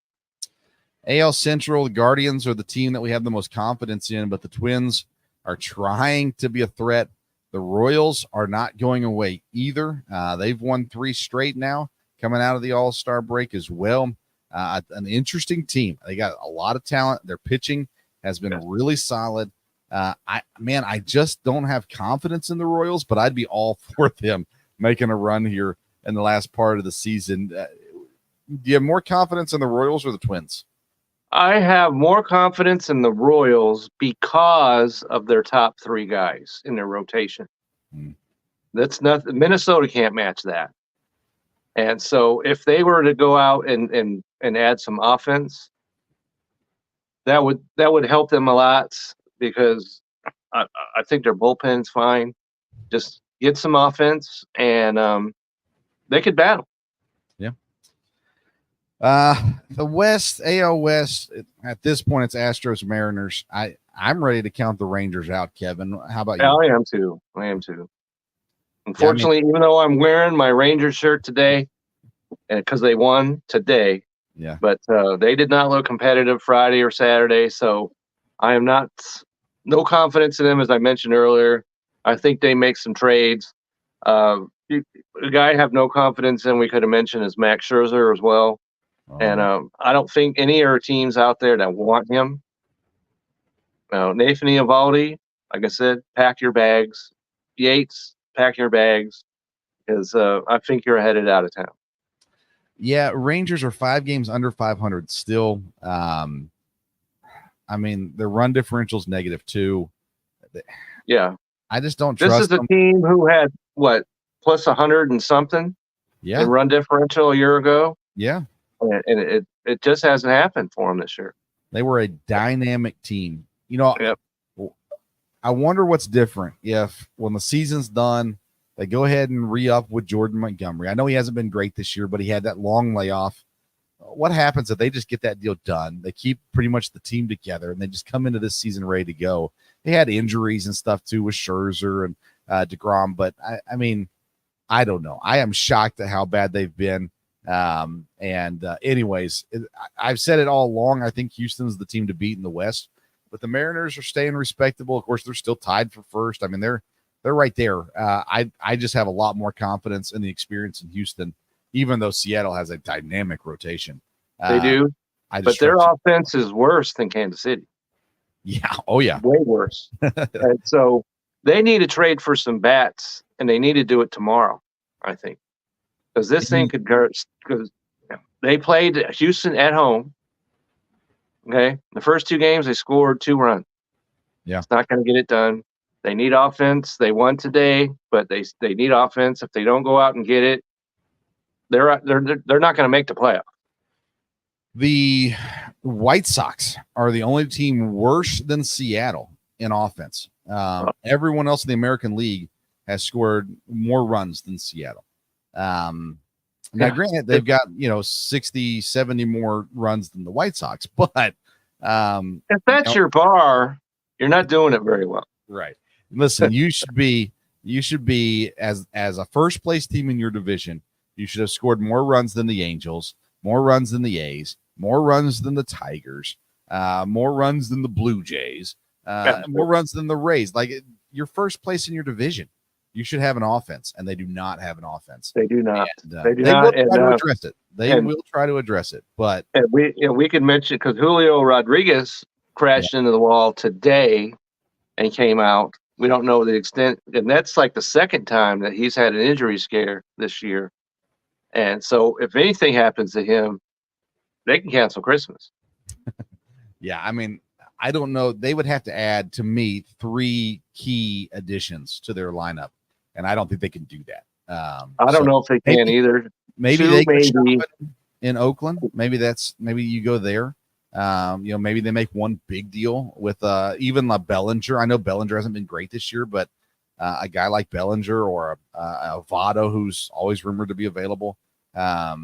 AL Central, the Guardians are the team that we have the most confidence in, but the Twins are trying to be a threat. The Royals are not going away either. They've won 3 straight now, coming out of the All-Star break as well. An interesting team. They got a lot of talent. Their pitching has been really solid. I just don't have confidence in the Royals, but I'd be all for them making a run here in the last part of the season. Do you have more confidence in the Royals or the Twins? I have more confidence in the Royals because of their top 3 guys in their rotation. That's nothing. Minnesota can't match that. And so if they were to go out and add some offense, that would help them a lot because I think their bullpen's fine. Just get some offense and they could battle. The West, AL West, at this point, it's Astros, Mariners. I'm ready to count the Rangers out, Kevin. How about you? I am too. Unfortunately, even though I'm wearing my Rangers shirt today, and because they won today, but they did not look competitive Friday or Saturday, so I am no confidence in them, as I mentioned earlier. I think they make some trades. The guy I have no confidence in, we could have mentioned, is Max Scherzer as well. And I don't think any other teams out there that want him. Nathan Eovaldi, like I said, pack your bags. Yates, pack your bags, because I think you're headed out of town. Yeah, Rangers are 5 games under 500 still. Their run differential's -2. Yeah. I just don't trust This is a team who had, plus 100 and something in run differential a year ago. Yeah. And it just hasn't happened for them this year. They were a dynamic team. I wonder what's different if when the season's done, they go ahead and re-up with Jordan Montgomery. I know he hasn't been great this year, but he had that long layoff. What happens if they just get that deal done? They keep pretty much the team together, and they just come into this season ready to go. They had injuries and stuff, too, with Scherzer and DeGrom, but, I don't know. I am shocked at how bad they've been. Anyways, I've said it all along. I think Houston's the team to beat in the West, but the Mariners are staying respectable. Of course, they're still tied for first. They're right there. I just have a lot more confidence in the experience in Houston, even though Seattle has a dynamic rotation. They do, but their offense is worse than Kansas City. Yeah. Oh yeah. Way worse. And so they need to trade for some bats, and they need to do it tomorrow, I think. Because this thing could go, because they played Houston at home. Okay. The first 2 games, they scored 2 runs. Yeah. It's not going to get it done. They need offense. They won today, but they need offense. If they don't go out and get it, they're not going to make the playoff. The White Sox are the only team worse than Seattle in offense. Everyone else in the American League has scored more runs than Seattle. Now, granted, they've got 60, 70 more runs than the White Sox, but if that's your bar, you're not doing it very well. Right. Listen, you should be as a first place team in your division. You should have scored more runs than the Angels, more runs than the A's, more runs than the Tigers, more runs than the Blue Jays, more runs than the Rays. Like, you're first place in your division. You should have an offense, and they do not have an offense. They do not. They will try to address it. They will try to address it. But we could mention, because Julio Rodriguez crashed into the wall today and came out. We don't know the extent, and that's like the second time that he's had an injury scare this year. And so, if anything happens to him, they can cancel Christmas. Yeah, I don't know. They would have to add, to me, 3 key additions to their lineup, and I don't think they can do that. I don't know if they can either. Maybe they can in Oakland. Maybe you go there. Maybe they make one big deal with even Bellinger. I know Bellinger hasn't been great this year, but a guy like Bellinger or a Votto, who's always rumored to be available. I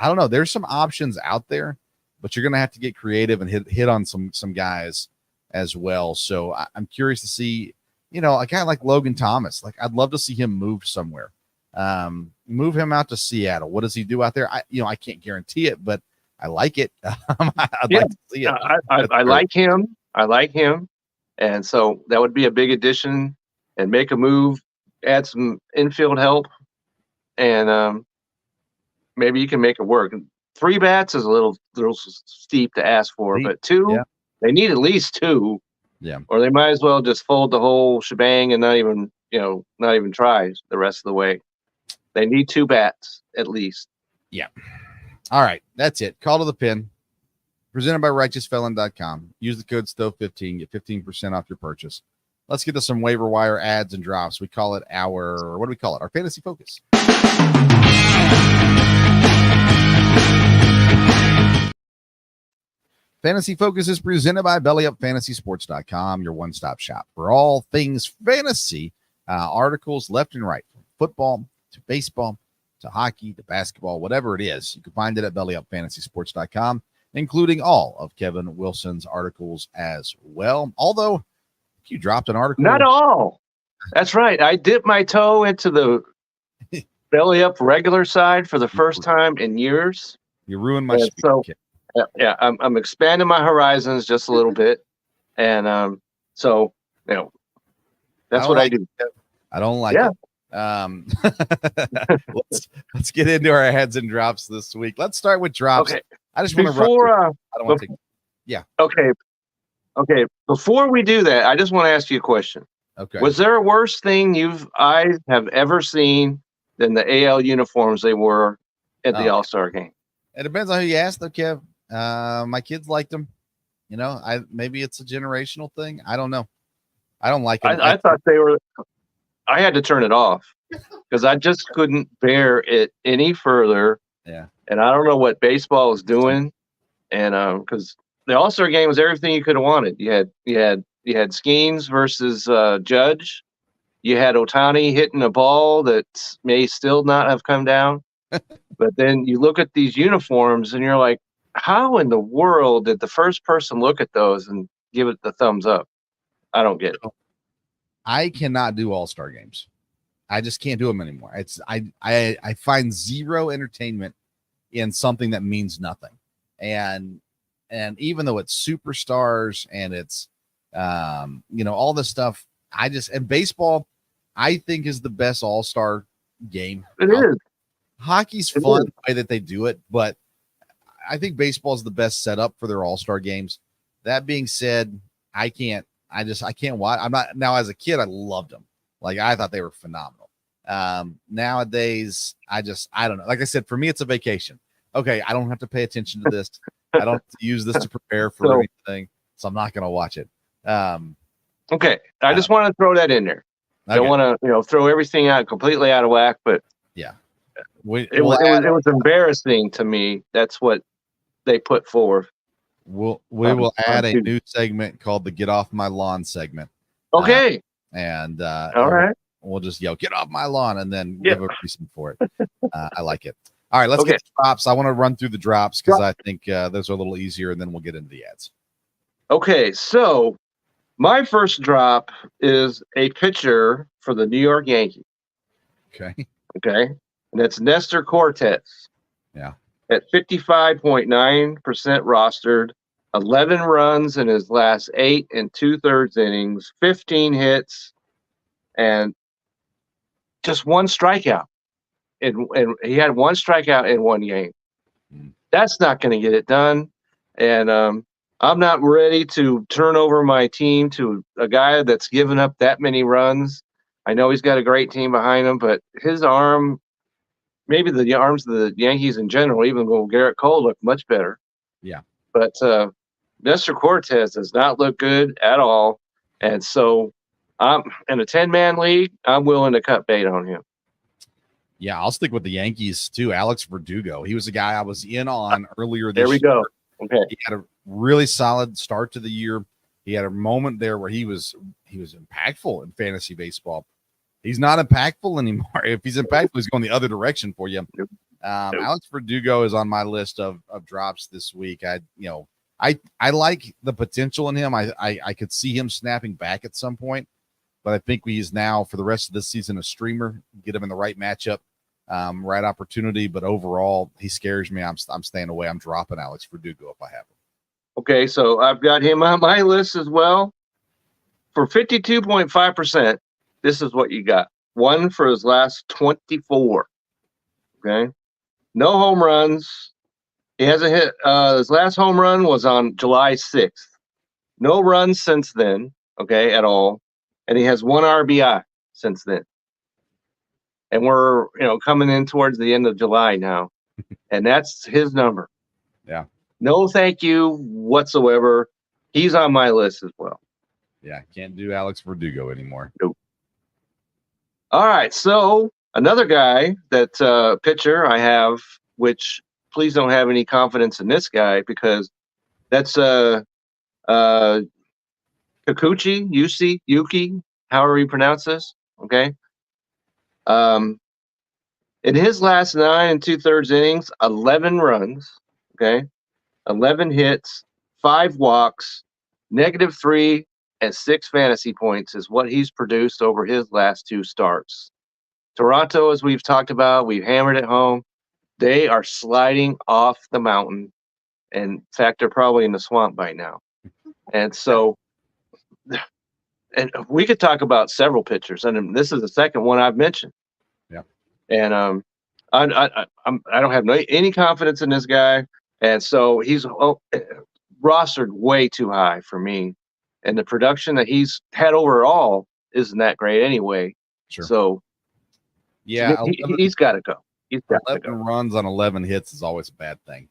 don't know. There's some options out there, but you're going to have to get creative and hit on some guys as well. So I'm curious to see, a guy like Logan Thomas. Like, I'd love to see him move somewhere. Move him out to Seattle. What does he do out there? I can't guarantee it, but I like it. I'd like to see it. I like him. I like him. And so that would be a big addition, and make a move, add some infield help, and maybe you can make it work. 3 bats is a little steep to ask for, but 2, they need at least 2. Yeah. Or they might as well just fold the whole shebang and not even try the rest of the way. They need 2 bats at least. Yeah. All right. That's it. Call to the pin. Presented by righteousfelon.com. Use the code STOVE15. Get 15% off your purchase. Let's get to some waiver wire ads and drops. We call it our fantasy focus. Fantasy Focus is presented by BellyUpFantasySports.com, your one-stop shop for all things fantasy. Articles left and right, from football to baseball to hockey to basketball, whatever it is. You can find it at BellyUpFantasySports.com, including all of Kevin Wilson's articles as well. Although, you dropped an article. Not all. That's right. I dipped my toe into the Belly Up regular side for the first time in years. You ruined my speech. So, yeah, I'm expanding my horizons just a little bit, and that's what I do. I don't like it. Let's get into our heads and drops this week. Let's start with drops. Okay. I just want to I don't want to take. Yeah. Okay. Before we do that, I just want to ask you a question. Okay. Was there a worse thing I have ever seen than the AL uniforms they wore at the All-Star game? It depends on who you ask, though, Kev. My kids liked them. Maybe it's a generational thing. I don't know. I don't like them. I thought they were. I had to turn it off because I just couldn't bear it any further. Yeah. And I don't know what baseball is doing, and because the All-Star game was everything you could have wanted. You had Skeens versus Judge. You had Ohtani hitting a ball that may still not have come down. But then you look at these uniforms and you're like, how in the world did the first person look at those and give it the thumbs up? I don't get it. I cannot do all-star games. I just can't do them anymore. I find zero entertainment in something that means nothing. And even though it's superstars and it's all this stuff, and baseball, I think, is the best all-star game. It is. Hockey's fun the way that they do it, but I think baseball is the best setup for their all-star games. That being said, I can't watch. I'm not now. As a kid, I loved them. Like, I thought they were phenomenal. Nowadays, I don't know. Like I said, for me, it's a vacation. Okay, I don't have to pay attention to this. I don't have to use this to prepare for anything, so I'm not going to watch it. Okay, I just want to throw that in there. I don't want to, throw everything out completely out of whack, but yeah, it was embarrassing to me. That's what they put forward. We will add a new segment called the "Get Off My Lawn" segment. Okay, all right, we'll just yell "Get off my lawn" and then give a reason for it. I like it. All right, let's get to drops. I want to run through the drops because I think those are a little easier, and then we'll get into the ads. Okay, so my first drop is a pitcher for the New York Yankees. Okay, and that's Nestor Cortez. Yeah, at 55.9% rostered, 11 runs in his last 8 2/3 innings, 15 hits, and just 1 strikeout. And he had 1 strikeout in 1 game. That's not going to get it done. And I'm not ready to turn over my team to a guy that's given up that many runs. I know he's got a great team behind him, but his arm, maybe the arms of the Yankees in general, even though Garrett Cole looked much better. Yeah. But Nestor Cortez does not look good at all. And so I'm in a 10-man league, I'm willing to cut bait on him. Yeah, I'll stick with the Yankees too. Alex Verdugo. He was a guy I was in on earlier this year. There we go. Okay. He had a really solid start to the year. He had a moment there where he was impactful in fantasy baseball. He's not impactful anymore. If he's impactful, he's going the other direction for you. Alex Verdugo is on my list of drops this week. I like the potential in him. I could see him snapping back at some point, but I think he's now for the rest of this season a streamer. Get him in the right matchup, right opportunity. But overall, he scares me. I'm staying away. I'm dropping Alex Verdugo if I have him. Okay, so I've got him on my list as well. For 52.5%, this is what you got. 1 for his last 24. Okay. No home runs. He hasn't hit. His last home run was on July 6th. No runs since then, okay, at all. And he has 1 RBI since then. And we're, coming in towards the end of July now. And that's his number. Yeah. No thank you whatsoever. He's on my list as well. Yeah, can't do Alex Verdugo anymore. Nope. All right, so another guy that pitcher I have, which please don't have any confidence in this guy because that's Kikuchi, Yuki, however you pronounce this. Okay. In his last 9 2/3 innings, 11 runs. Okay. 11 hits, 5 walks, -3, and 6 fantasy points is what he's produced over his last 2 starts. Toronto, as we've talked about, we've hammered it home. They are sliding off the mountain. In fact, they're probably in the swamp by now. And so, and we could talk about several pitchers, and this is the second one I've mentioned. Yeah. And I don't have any confidence in this guy. And so he's rostered way too high for me. And the production that he's had overall isn't that great anyway. Sure. So, yeah, he's got to go. He's got 11 runs on 11 hits is always a bad thing.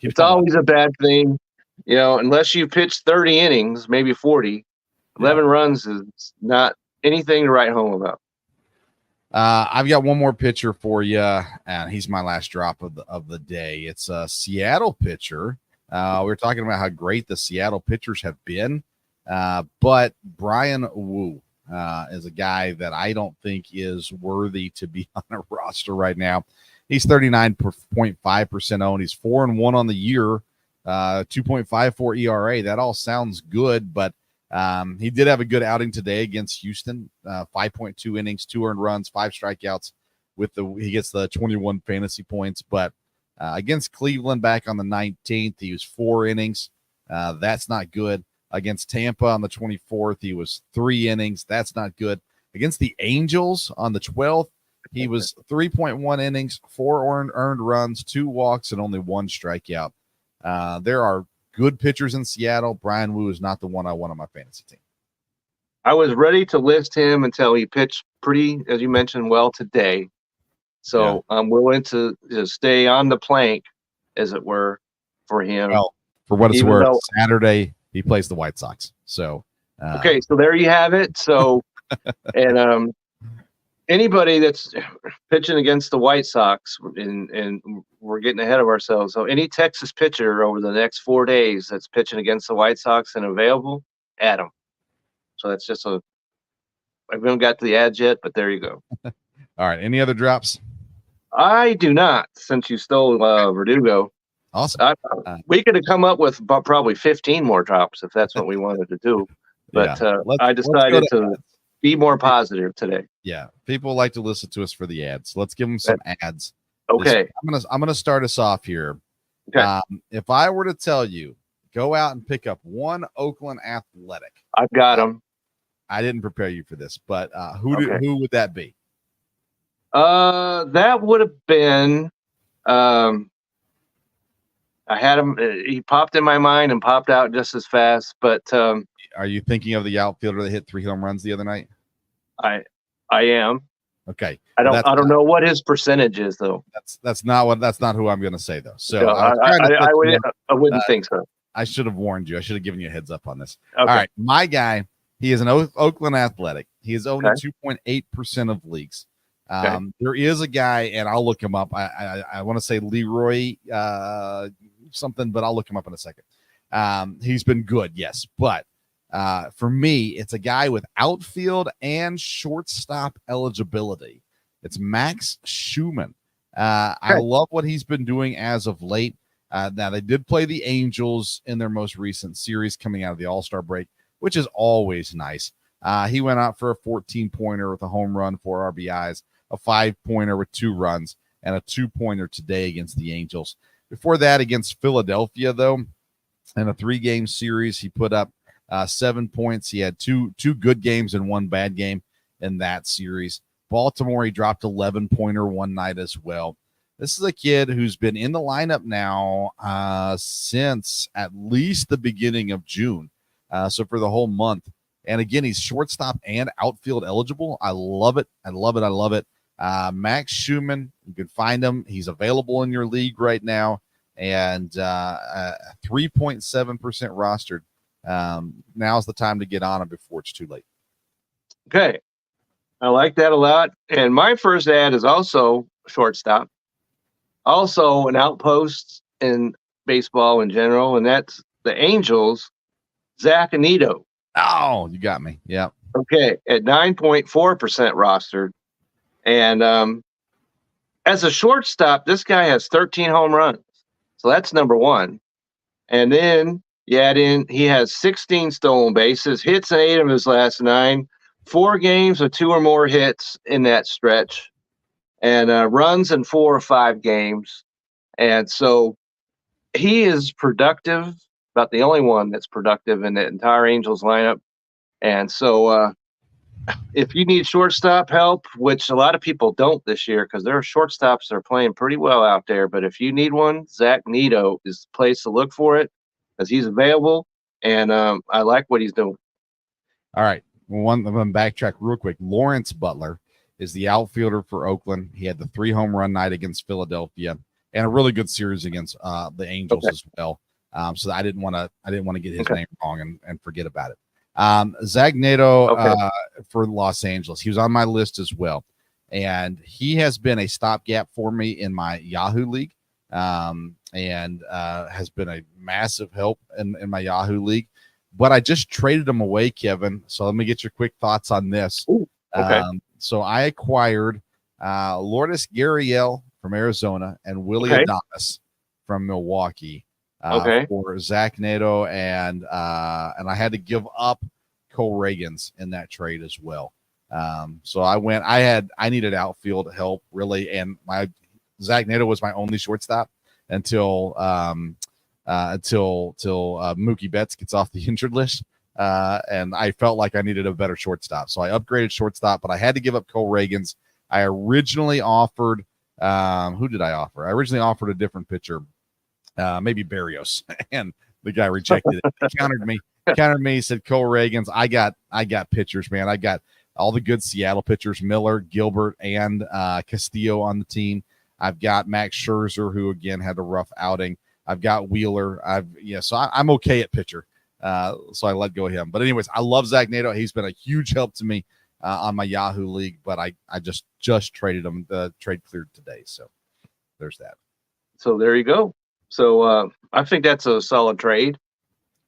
It's always a bad thing, unless you pitch 30 innings, maybe 40. 11 runs is not anything to write home about. I've got one more pitcher for you, and he's my last drop of the day. It's a Seattle pitcher. We were talking about how great the Seattle pitchers have been, but Brian Wu is a guy that I don't think is worthy to be on a roster right now. He's 39.5% owned. He's 4-1 on the year, 2.54 ERA. That all sounds good, but he did have a good outing today against Houston. 5.2 innings, 2 earned runs, 5 strikeouts. He gets the 21 fantasy points. But against Cleveland back on the 19th, he was 4 innings. That's not good. Against Tampa on the 24th, he was 3 innings. That's not good. Against the Angels on the 12th, he was 3.1 innings, 4 earned runs, 2 walks, and only 1 strikeout. There are good pitchers in Seattle. Brian Wu is not the one I want on my fantasy team. I was ready to list him until he pitched pretty, as you mentioned, well today. So I'm willing to stay on the plank, as it were, for him. Well, for what it's worth, Saturday he plays the White Sox. So okay, so there you have it. So and anybody that's pitching against the White Sox, and we're getting ahead of ourselves. So any Texas pitcher over the next 4 days that's pitching against the White Sox and available, add them. So that's just I haven't got to the ads yet, but there you go. All right. Any other drops? I do not, since you stole Verdugo. Awesome. We could have come up with probably 15 more drops if that's what we wanted to do. But I decided to be more positive today. Yeah, people like to listen to us for the ads. Let's give them some ads. Okay. I'm gonna start us off here. Okay. If I were to tell you, go out and pick up one Oakland Athletic. I've got them. I didn't prepare you for this, but who would that be? That would have been. I had him. He popped in my mind and popped out just as fast. But are you thinking of the outfielder that hit 3 home runs the other night? I am. Okay. I don't know what his percentage is though. That's not who I'm going to say though. So no, I wouldn't think so. I should have warned you. I should have given you a heads up on this. Okay. All right, my guy. He is an Oakland Athletic. He is owned in 2.8% of leagues. There is a guy, and I'll look him up. I want to say Leroy something, but I'll look him up in a second. He's been good, yes, but for me, it's a guy with outfield and shortstop eligibility. It's Max Schumann. I love what he's been doing as of late. Now, they did play the Angels in their most recent series coming out of the All-Star break, which is always nice. He went out for a 14-pointer with a home run, 4 RBIs, a 5-pointer with 2 runs, and a 2-pointer today against the Angels. Before that, against Philadelphia, though, in a 3-game series, he put up 7 points. He had two good games and 1 bad game in that series. Baltimore, he dropped 11-pointer one night as well. This is a kid who's been in the lineup now since at least the beginning of June, so for the whole month. And again, he's shortstop and outfield eligible. I love it. I love it. I love it. Max Schumann, you can find him. He's available in your league right now, and 3.7% rostered. Now's the time to get on him before it's too late. Okay. I like that a lot. And my first ad is also shortstop, also an outpost in baseball in general, and that's the Angels, Zach Anito. Oh, you got me. Yeah. Okay, at 9.4% rostered. And as a shortstop, this guy has 13 home runs. So that's number one. And then you add in, he has 16 stolen bases, hits in 8 of his last 9, 4 games with 2 or more hits in that stretch, and runs in 4 or 5 games. And so he is productive, about the only one that's productive in the entire Angels lineup. And so if you need shortstop help, which a lot of people don't this year because there are shortstops that are playing pretty well out there, but if you need one, Zach Nito is the place to look for it because he's available, and I like what he's doing. All right. One of them backtrack real quick. Lawrence Butler is the outfielder for Oakland. He had the 3 home run night against Philadelphia and a really good series against the Angels as well. So I didn't want to get his name wrong and forget about it. Zach Nato for Los Angeles. He was on my list as well. And he has been a stopgap for me in my Yahoo League and has been a massive help in my Yahoo League. But I just traded him away, Kevin. So let me get your quick thoughts on this. Ooh, okay. So I acquired Lourdes Gurriel from Arizona and Willie Adames from Milwaukee for Zach Nato, and I had to give up Cole Reagans in that trade as well. So I needed outfield help really, and my Zach Nato was my only shortstop until Mookie Betts gets off the injured list. And I felt like I needed a better shortstop. So I upgraded shortstop, but I had to give up Cole Reagans. I originally offered, who did I offer? I originally offered a different pitcher, maybe Barrios, and the guy rejected it. He countered me, said Cole Reagans. I got pitchers, man. I got all the good Seattle pitchers, Miller, Gilbert, and Castillo on the team. I've got Max Scherzer, who again had a rough outing. I've got Wheeler. So I'm okay at pitcher. So I let go of him. But anyways, I love Zach Nato. He's been a huge help to me on my Yahoo League, but I just traded him. The trade cleared today. So there's that. So there you go. So I think that's a solid trade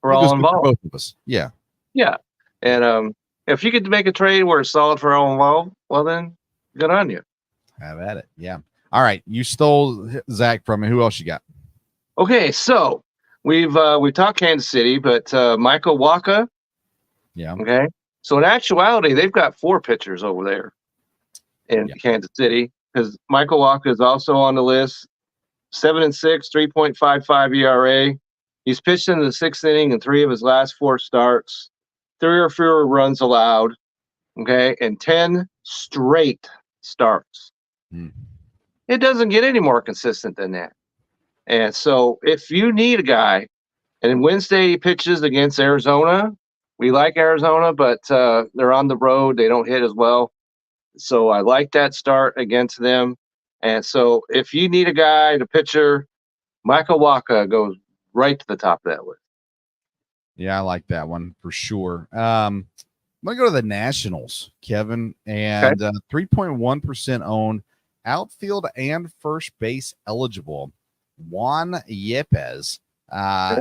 for all involved. Both of us. Yeah. Yeah. And if you could make a trade where it's solid for all involved, well then good on you. Have at it. Yeah. All right. You stole Zach from me. Who else you got? Okay, so we've talked Kansas City, but Michael Wacha. Yeah. Okay. So in actuality, they've got 4 pitchers over there in Kansas City because Michael Wacha is also on the list. 7-6, 3.55 ERA. He's pitched in the 6th inning in 3 of his last 4 starts, 3 or fewer runs allowed. Okay, and 10 straight starts. It doesn't get any more consistent than that. And so if you need a guy, and Wednesday he pitches against Arizona, we like Arizona, but they're on the road. They don't hit as well. So I like that start against them. And so if you need a guy, the pitcher, Michael Wacha goes right to the top of that list. Yeah, I like that one for sure. I'm going to go to the Nationals, Kevin, and 3.1% owned, outfield and first base eligible. Juan Yepes.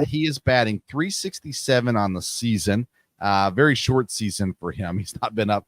He is batting .367 on the season. Very short season for him. He's not been up.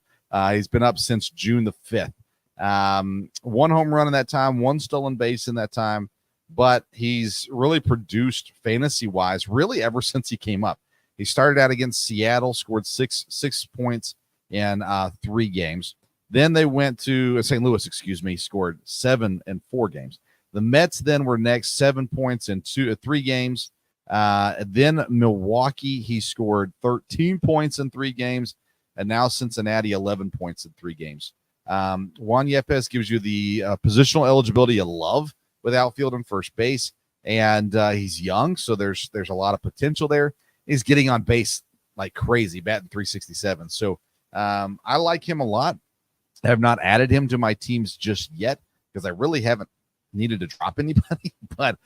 He's been up since June the 5th. One home run in that time, one stolen base in that time, but he's really produced fantasy-wise really ever since he came up. He started out against Seattle, scored six points in 3 games. Then they went to St. Louis, scored 7 in 4 games. The Mets then were next, 7 points in 3 games. Then Milwaukee, he scored 13 points in 3 games. And now Cincinnati, 11 points in 3 games. Juan Yepes gives you the positional eligibility you love with outfield and first base. And he's young, so there's a lot of potential there. He's getting on base like crazy, batting 367. So I like him a lot. I have not added him to my teams just yet because I really haven't needed to drop anybody. But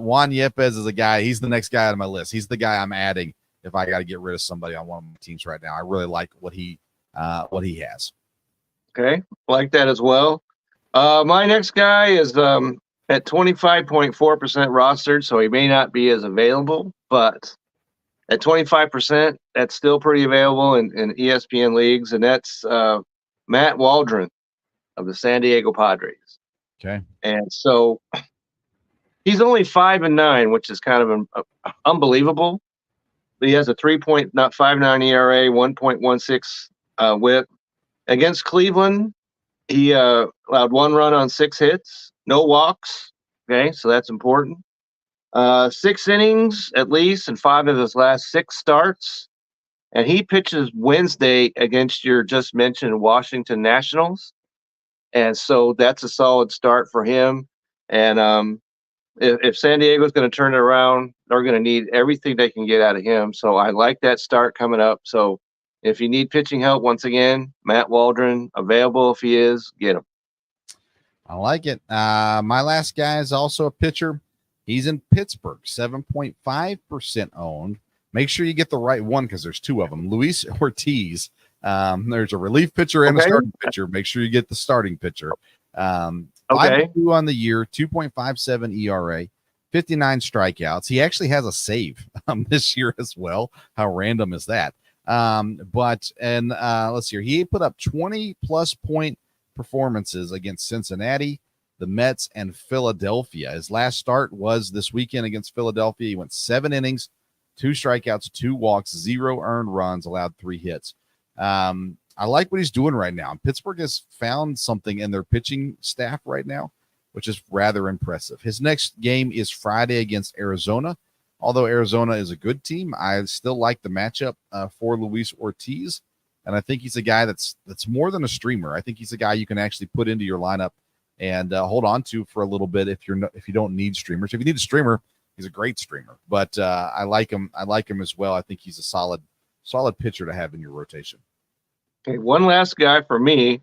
Juan Yepes is a guy. He's the next guy on my list. He's the guy I'm adding if I got to get rid of somebody on one of my teams right now. I really like what he has. Okay, like that as well. My next guy is at 25.4% rostered, so he may not be as available, but at 25%, that's still pretty available in ESPN leagues, and that's Matt Waldron of the San Diego Padres. Okay. And so he's only 5-9, which is kind of unbelievable. He has a 3.59 ERA, 1.16 WHIP. Against Cleveland, he allowed 1 run on 6 hits, no walks. Okay, so that's important. 6 innings at least in 5 of his last 6 starts. And he pitches Wednesday against your just mentioned Washington Nationals. And so that's a solid start for him. And if San Diego's going to turn it around, they're going to need everything they can get out of him. So I like that start coming up. So if you need pitching help, once again, Matt Waldron available. If he is, get him. I like it. My last guy is also a pitcher. He's in Pittsburgh, 7.5% owned. Make sure you get the right one because there's 2 of them. Luis Ortiz. There's a relief pitcher and a starting pitcher. Make sure you get the starting pitcher. 5.2 on the year, 2.57 ERA, 59 strikeouts. He actually has a save this year as well. How random is that? Let's see here. He put up 20-plus point performances against Cincinnati, the Mets, and Philadelphia. His last start was this weekend against Philadelphia. He went 7 innings, 2 strikeouts, 2 walks, 0 earned runs, allowed 3 hits. I like what he's doing right now. Pittsburgh has found something in their pitching staff right now, which is rather impressive. His next game is Friday against Arizona. Although Arizona is a good team, I still like the matchup for Luis Ortiz. And I think he's a guy that's more than a streamer. I think he's a guy you can actually put into your lineup and hold on to for a little bit if you don't need streamers. If you need a streamer, he's a great streamer. But I like him. I like him as well. I think he's a solid pitcher to have in your rotation. Okay, one last guy for me,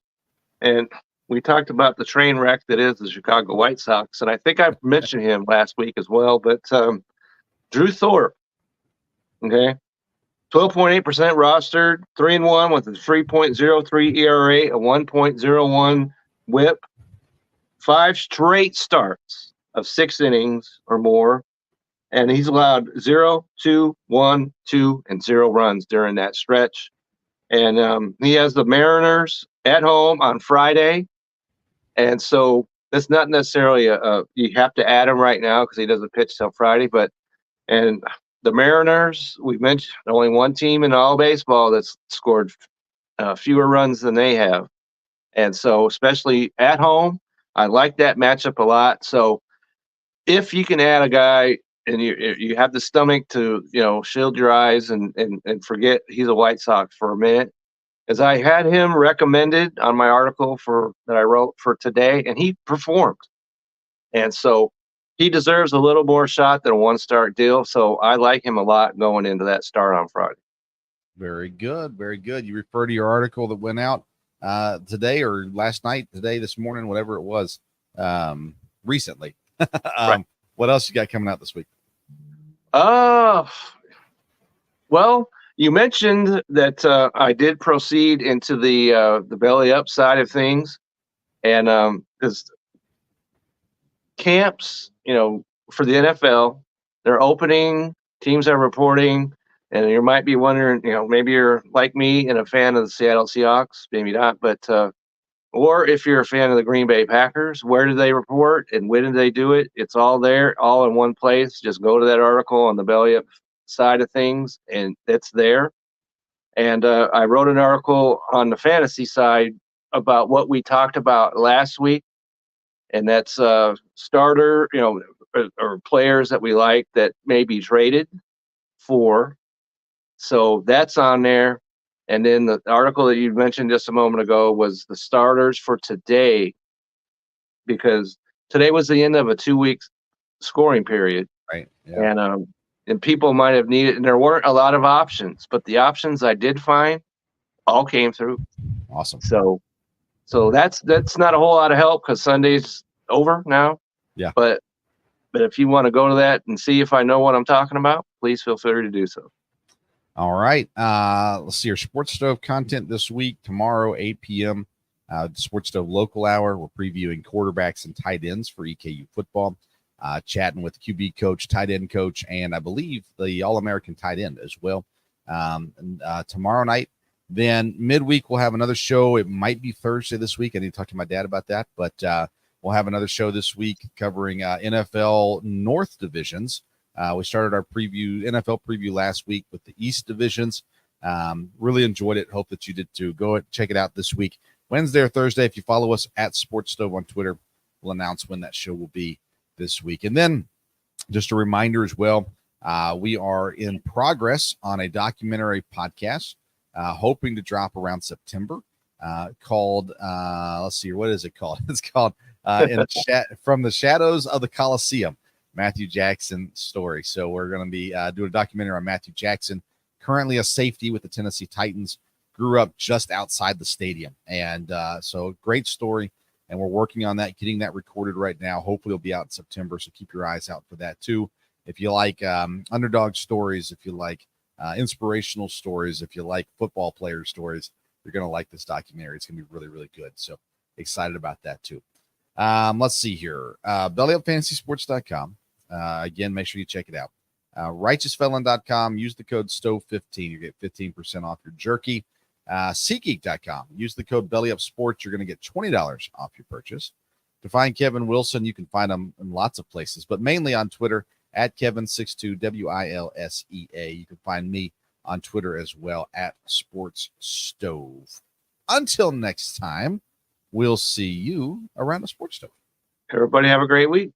and we talked about the train wreck that is the Chicago White Sox, and I think I mentioned him last week as well. But Drew Thorpe, okay, 12.8% rostered, 3-1 with a 3.03 ERA, a 1.01 WHIP, 5 straight starts of 6 innings or more, and he's allowed 0, 2, 1, 2, and 0 runs during that stretch. And he has the Mariners at home on Friday, and so that's not necessarily you have to add him right now because he doesn't pitch till Friday, and the Mariners, we've mentioned only one team in all baseball that's scored fewer runs than they have. And so, especially at home, I like that matchup a lot. So if you can add a guy and you have the stomach to, shield your eyes and forget he's a White Sox for a minute, as I had him recommended on my article that I wrote for today, and he performed. And so he deserves a little more shot than a 1-start deal. So I like him a lot going into that start on Friday. Very good. Very good. You refer to your article that went out today or last night, this morning, whatever it was, recently. Right. What else you got coming out this week? Well, you mentioned that I did proceed into the belly up side of things. And because camps, for the NFL, they're opening, teams are reporting, and you might be wondering, maybe you're like me and a fan of the Seattle Seahawks, maybe not, but or if you're a fan of the Green Bay Packers, where do they report and when do they do it? It's all there, all in one place. Just go to that article on the Belly Up side of things, and it's there. And I wrote an article on the fantasy side about what we talked about last week, and that's starter, or players that we like that may be traded for. So that's on there. And then the article that you mentioned just a moment ago was the starters for today, because today was the end of a 2 week scoring period. Right. Yeah. And people might have needed, and there weren't a lot of options, but the options I did find all came through. Awesome. So that's not a whole lot of help because Sunday's over now. Yeah. But if you want to go to that and see if I know what I'm talking about, please feel free to do so. All right. Let's see your Sports Stove content this week. Tomorrow, 8 p.m., Sports Stove Local Hour. We're previewing quarterbacks and tight ends for EKU football, chatting with the QB coach, tight end coach, and I believe the All-American tight end as well. Tomorrow night. Then midweek, we'll have another show. It might be Thursday this week. I need to talk to my dad about that, but we'll have another show this week covering NFL North divisions. We started our NFL preview last week with the East divisions. Really enjoyed it. Hope that you did too. Go check it out this week, Wednesday or Thursday. If you follow us at Sports Stove on Twitter, we'll announce when that show will be this week. And then just a reminder as well, we are in progress on a documentary podcast, hoping to drop around September, called, let's see, what is it called? It's called From the Shadows of the Coliseum, Matthew Jackson story. So we're going to be doing a documentary on Matthew Jackson, currently a safety with the Tennessee Titans, grew up just outside the stadium. And so great story. And we're working on that, getting that recorded right now. Hopefully it'll be out in September. So keep your eyes out for that too. If you like underdog stories, if you like inspirational stories, if you like football player stories, you're going to like this documentary. It's going to be really, really good. So excited about that too. Let's see here. BellyUpFantasySports.com. Again, make sure you check it out. RighteousFelon.com. Use the code STOVE15. You get 15% off your jerky. SeatGeek.com. Use the code BellyUpSports. You're going to get $20 off your purchase. To find Kevin Wilson, you can find him in lots of places, but mainly on Twitter at Kevin62 WILSEA. You can find me on Twitter as well at Sports Stove. Until next time, we'll see you around the Sports Stove. Everybody have a great week.